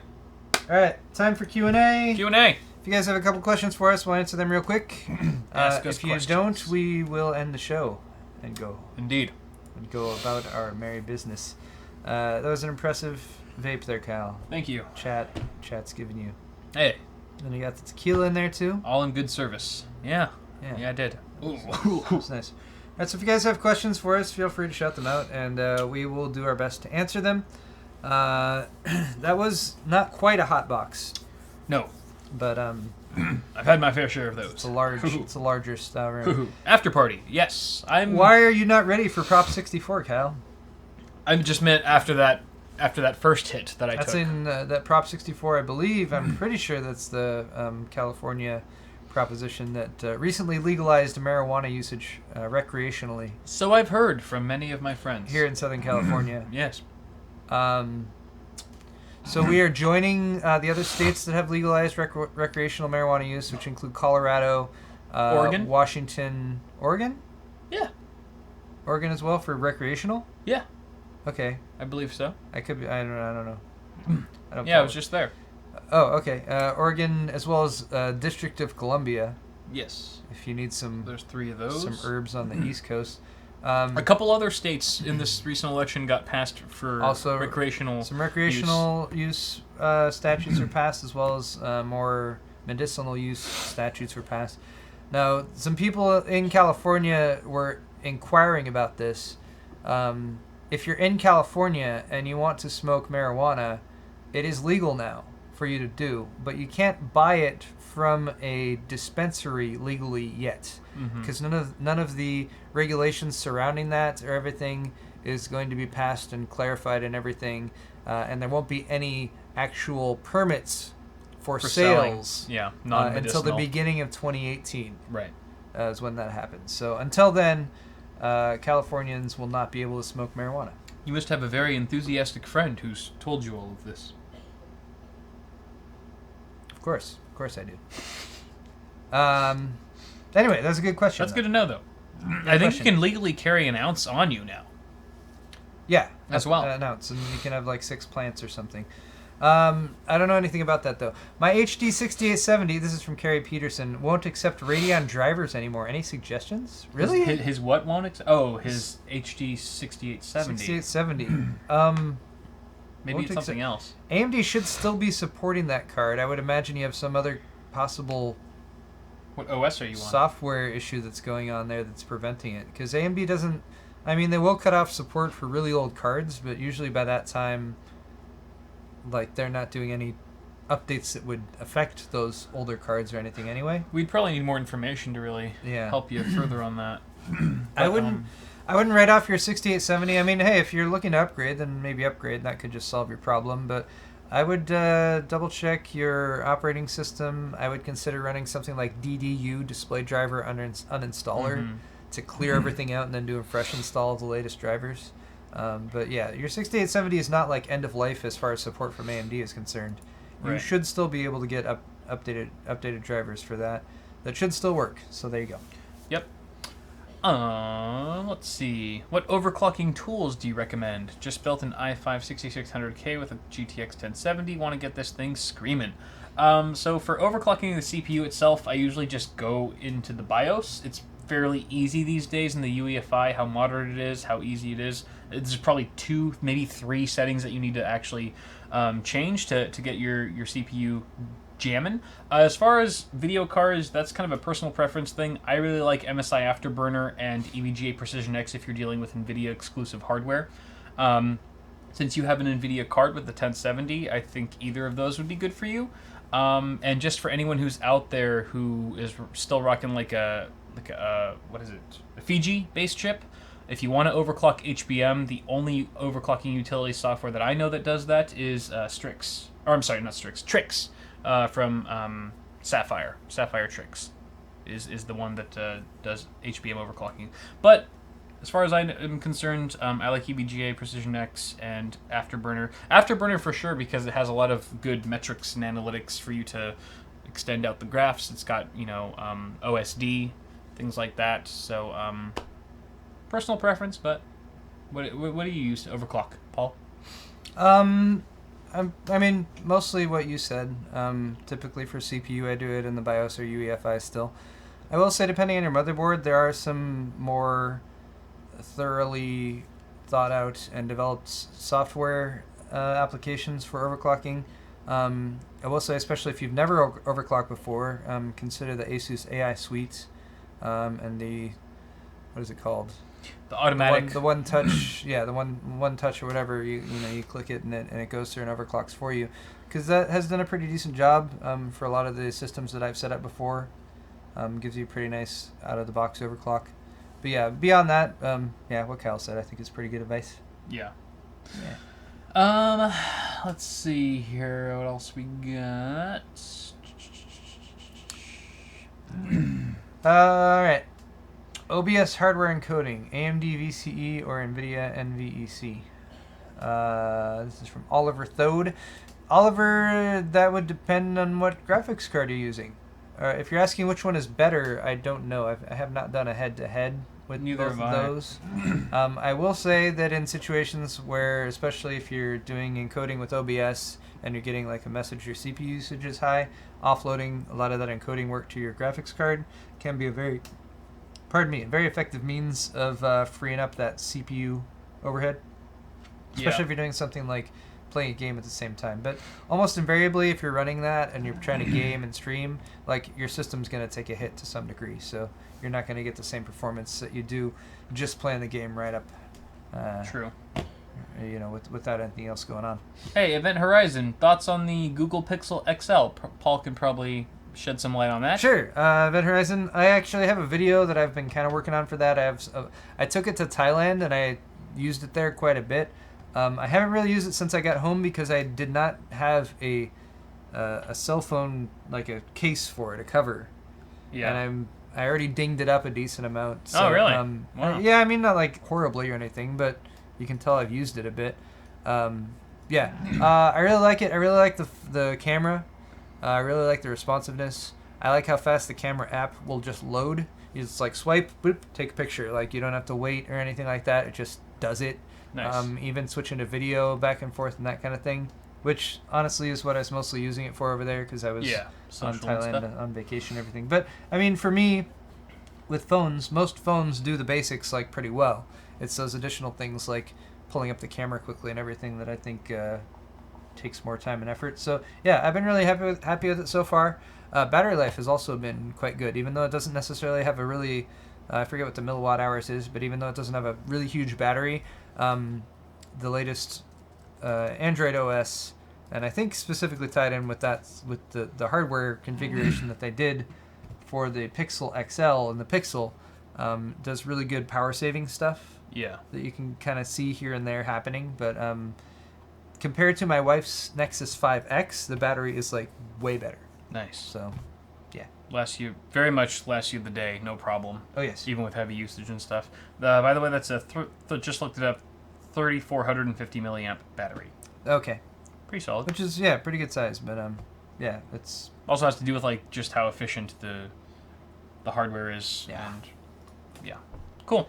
All right. Time for Q&A. Q&A. If you guys have a couple questions for us, we'll answer them real quick. Ask us if you questions. don't, we will end the show and go. Indeed. And go about our merry business. That was an impressive vape there, Kyle. Thank you. Chat's giving you. Hey. Then you got the tequila in there too. All in good service. Yeah, I did. That's nice. All right, so if you guys have questions for us, feel free to shout them out, and we will do our best to answer them. That was not quite a hot box. No. But I've had my fair share of those. It's a larger style room. After party, yes. Why are you not ready for Prop 64, Kyle? I just meant after that first hit that I took. That's in that Prop 64, I believe. I'm pretty sure that's the California proposition that recently legalized marijuana usage recreationally. So I've heard from many of my friends here in Southern California. Yes. So we are joining the other states that have legalized recreational marijuana use, which include Colorado, Oregon, Washington, Oregon? Yeah. Oregon as well for recreational? Yeah. Okay. I believe so. I could be. I don't know. I was just there. Oh, okay. Oregon as well as District of Columbia. Yes. If you need there's 3 of those. Some herbs on the East Coast. A couple other states in this recent election got passed for also recreational. Some recreational use statutes were passed, as well as more medicinal use statutes were passed. Now, some people in California were inquiring about this. If you're in California and you want to smoke marijuana, it is legal now for you to do, but you can't buy it from a dispensary legally yet, because none of the regulations surrounding that or everything is going to be passed and clarified and everything, and there won't be any actual permits for sales until the beginning of 2018. Right. Is when that happens. So until then, Californians will not be able to smoke marijuana. You must have a very enthusiastic friend who's told you all of this. Of course I do. Anyway, that's a good question. That's good to know, though. I think you can legally carry an ounce on you now. Yeah, as well. An ounce, and you can have like 6 plants or something. I don't know anything about that though. My HD 6870, this is from Carrie Peterson, won't accept Radeon drivers anymore. Any suggestions? Really? His what won't accept? His HD 6870. 6870. Maybe it's something else. AMD should still be supporting that card. I would imagine you have some other possible... What OS are you on? Software issue that's going on there that's preventing it. Because AMD doesn't... I mean, they will cut off support for really old cards, but usually by that time, like, they're not doing any updates that would affect those older cards or anything anyway. We'd probably need more information to really help you further on that. But, I wouldn't write off your 6870. I mean, hey, if you're looking to upgrade, then maybe upgrade. That could just solve your problem. But I would double check your operating system. I would consider running something like DDU, Display Driver Uninstaller, to clear everything out and then do a fresh install of the latest drivers. But yeah, your 6870 is not like end of life as far as support from AMD is concerned. You should still be able to get updated drivers for that. That should still work. So there you go. Yep. Let's see. What overclocking tools do you recommend? Just built an i5 6600K with a GTX 1070. Want to get this thing screaming. So for overclocking the CPU itself, I usually just go into the BIOS. It's fairly easy these days in the UEFI, how moderate it is, how easy it is. There's probably 2, maybe 3 settings that you need to actually change to get your CPU jamming. As far as video cards, that's kind of a personal preference thing. I really like MSI Afterburner and EVGA Precision X if you're dealing with NVIDIA exclusive hardware. Since you have an NVIDIA card with the 1070, I think either of those would be good for you. And just for anyone who's out there who is still rocking like a what is it? A Fiji based chip. If you want to overclock HBM, the only overclocking utility software that I know that does that is Strix. Or I'm sorry, not Strix, Trix from Sapphire. Sapphire Trix is the one that does HBM overclocking. But as far as I am concerned, I like EVGA, Precision X, and Afterburner. Afterburner for sure because it has a lot of good metrics and analytics for you to extend out the graphs. It's got, you know, OSD, things like that. So personal preference, but what do you use to overclock, Paul? I mean, mostly what you said. Typically for CPU, I do it in the BIOS or UEFI still. I will say, depending on your motherboard, there are some more thoroughly thought out and developed software applications for overclocking. I will say, especially if you've never overclocked before, consider the Asus AI Suite and the, what is it called? The automatic. The one touch, yeah, the one touch or whatever. You know, you click it and it goes through and overclocks for you, because that has done a pretty decent job for a lot of the systems that I've set up before. Gives you a pretty nice out of the box overclock. But yeah, beyond that, yeah, what Kyle said, I think is pretty good advice. Yeah. Yeah. Let's see here. What else we got? All right. OBS hardware encoding, AMD VCE or NVIDIA NVEC. This is from Oliver Thode. Oliver, that would depend on what graphics card you're using. If you're asking which one is better, I don't know. I have not done a head-to-head with Neither both of those. I will say that in situations where, especially if you're doing encoding with OBS and you're getting like a message your CPU usage is high, offloading a lot of that encoding work to your graphics card can be a very effective means of freeing up that CPU overhead, especially if you're doing something like playing a game at the same time. But almost invariably, if you're running that and you're trying to game and stream, like, your system's going to take a hit to some degree, so you're not going to get the same performance that you do just playing the game right up. True. You know, without anything else going on. Hey, Event Horizon, thoughts on the Google Pixel XL? Paul can probably shed some light on that. Sure. Event Horizon, I actually have a video that I've been kind of working on for that. I took it to Thailand and I used it there quite a bit. I haven't really used it since I got home because I did not have a cell phone, like a case for it, a cover. Yeah. And I already dinged it up a decent amount. So, oh, really? Wow. Yeah, I mean, not like horribly or anything, but you can tell I've used it a bit. Yeah. I really like it. I really like the camera. I really like the responsiveness. I like how fast the camera app will just load. You just like swipe, boop, take a picture. Like, you don't have to wait or anything like that. It just does it. Nice. Even switching to video back and forth and that kind of thing, which honestly is what I was mostly using it for over there because I was on Thailand on vacation and everything. But I mean, for me, with phones, most phones do the basics like pretty well. It's those additional things like pulling up the camera quickly and everything that I think takes more time and effort. So yeah, I've been really happy with it so far. Battery life has also been quite good, even though it doesn't necessarily have a really I forget what the milliwatt hours is, but even though it doesn't have a really huge battery, the latest Android OS, and I think specifically tied in with that, with the hardware configuration that they did for the Pixel XL and the Pixel, does really good power saving stuff. Yeah. That you can kind of see here and there happening, but compared to my wife's Nexus 5X, the battery is like way better. Nice. So, yeah. Very much lasts you the day, no problem. Oh, yes. Even with heavy usage and stuff. By the way, that's just looked it up, 3,450 milliamp battery. Okay. Pretty solid. Which is, yeah, pretty good size, but yeah, it's... Also has to do with, like, just how efficient the hardware is. Yeah. And, yeah. Cool.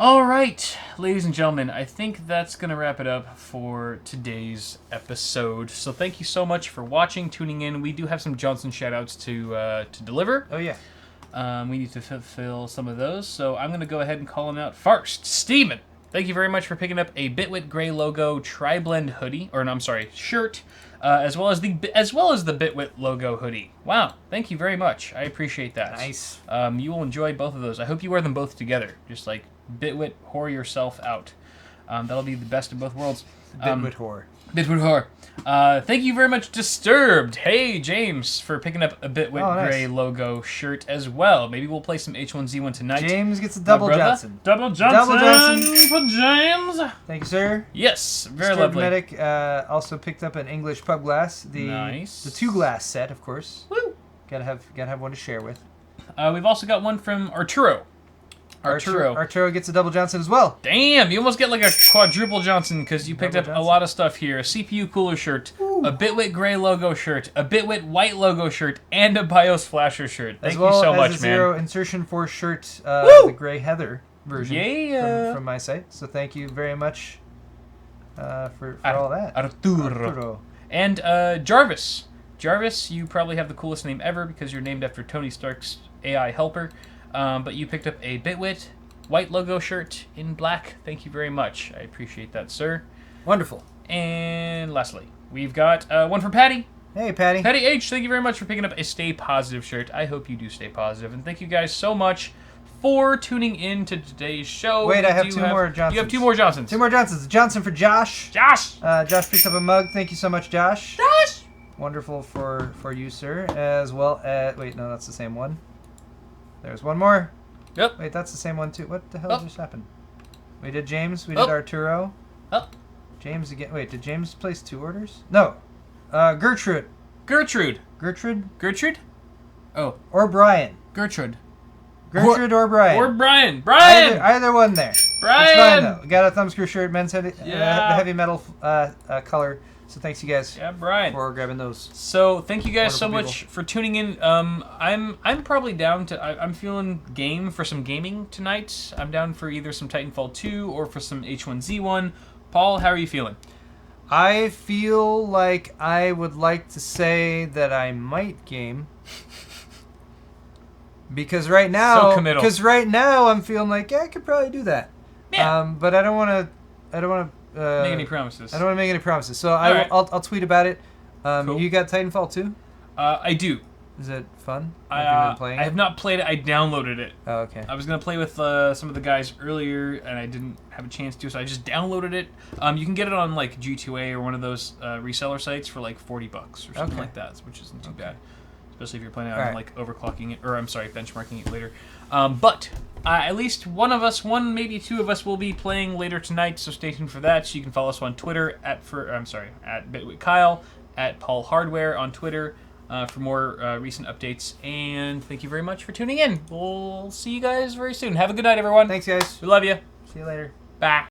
All right, ladies and gentlemen, I think that's going to wrap it up for today's episode. So thank you so much for watching, tuning in. We do have some Johnson shoutouts to deliver. Oh, yeah. We need to fulfill some of those, so I'm going to go ahead and call him out first. Steven, thank you very much for picking up a Bitwit gray logo tri-blend hoodie, or no, I'm sorry, shirt, as well as the Bitwit logo hoodie. Wow, thank you very much. I appreciate that. Nice. You will enjoy both of those. I hope you wear them both together, just like Bitwit whore yourself out. That'll be the best of both worlds. Bitwit whore. Bitwit whore. Thank you very much, Disturbed. Hey, James, for picking up a Bitwit gray logo shirt as well. Maybe we'll play some H1Z1 tonight. James gets a double Johnson. Double Johnson for James. Thank you, sir. Yes, very Disturbed lovely. Medic also picked up an English pub glass. The 2 glass set, of course. Woo! Gotta have one to share with. We've also got one from Arturo. Arturo gets a double Johnson as well. Damn, you almost get like a quadruple Johnson because you picked up a lot of stuff here. A CPU cooler shirt, a Bitwit gray logo shirt, a Bitwit white logo shirt, and a BIOS flasher shirt. Thank you so much, man. As well as a Zero Insertion Force shirt, the gray heather version from my site. So thank you very much for all that. Arturo. And Jarvis. Jarvis, you probably have the coolest name ever because you're named after Tony Stark's AI helper. But you picked up a Bitwit white logo shirt in black. Thank you very much. I appreciate that, sir. Wonderful. And lastly, we've got one from Patty. Hey, Patty. Patty H, thank you very much for picking up a Stay Positive shirt. I hope you do stay positive. And thank you guys so much for tuning in to today's show. Wait, I have 2 more Johnsons. You have 2 more Johnsons. 2 more Johnsons. Johnson for Josh. Josh! Josh picked up a mug. Thank you so much, Josh. Josh! Wonderful for you, sir. As well as... Wait, no, that's the same one. There's one more. Yep. Wait, that's the same one, too. What the hell just happened? We did James. We did Arturo. James again. Wait, did James place 2 orders? No. Gertrude. Gertrude. Gertrude? Gertrude? Oh. Or Brian. Gertrude. Gertrude or Brian. Or Brian. Brian! Either one there. Brian! It's fine, though. We got a thumbscrew shirt, men's the heavy metal color. So thanks you guys for grabbing those. So thank you guys so much for tuning in. I'm probably down to I'm feeling game for some gaming tonight. I'm down for either some Titanfall 2 or for some H1Z1. Paul, how are you feeling? I feel like I would like to say that I might game. Because right now I'm feeling like I could probably do that. Yeah. But I don't want to make any promises. I don't want to make any promises. So I'll tweet about it. Cool. You got Titanfall 2? I do. Is it fun? Have you been playing it? I have not played it. I downloaded it. Oh, okay. I was going to play with some of the guys earlier, and I didn't have a chance to, so I just downloaded it. You can get it on like G2A or one of those reseller sites for like $40 or something like that, which isn't too bad. Especially if you're planning on like overclocking it, or I'm sorry, benchmarking it later. But at least one, maybe 2 of us will be playing later tonight, so stay tuned for that. So you can follow us on Twitter at BitwitKyle, at Paul Hardware on Twitter for more recent updates. And thank you very much for tuning in. We'll see you guys very soon. Have a good night, everyone. Thanks, guys. We love you. See you later. Bye.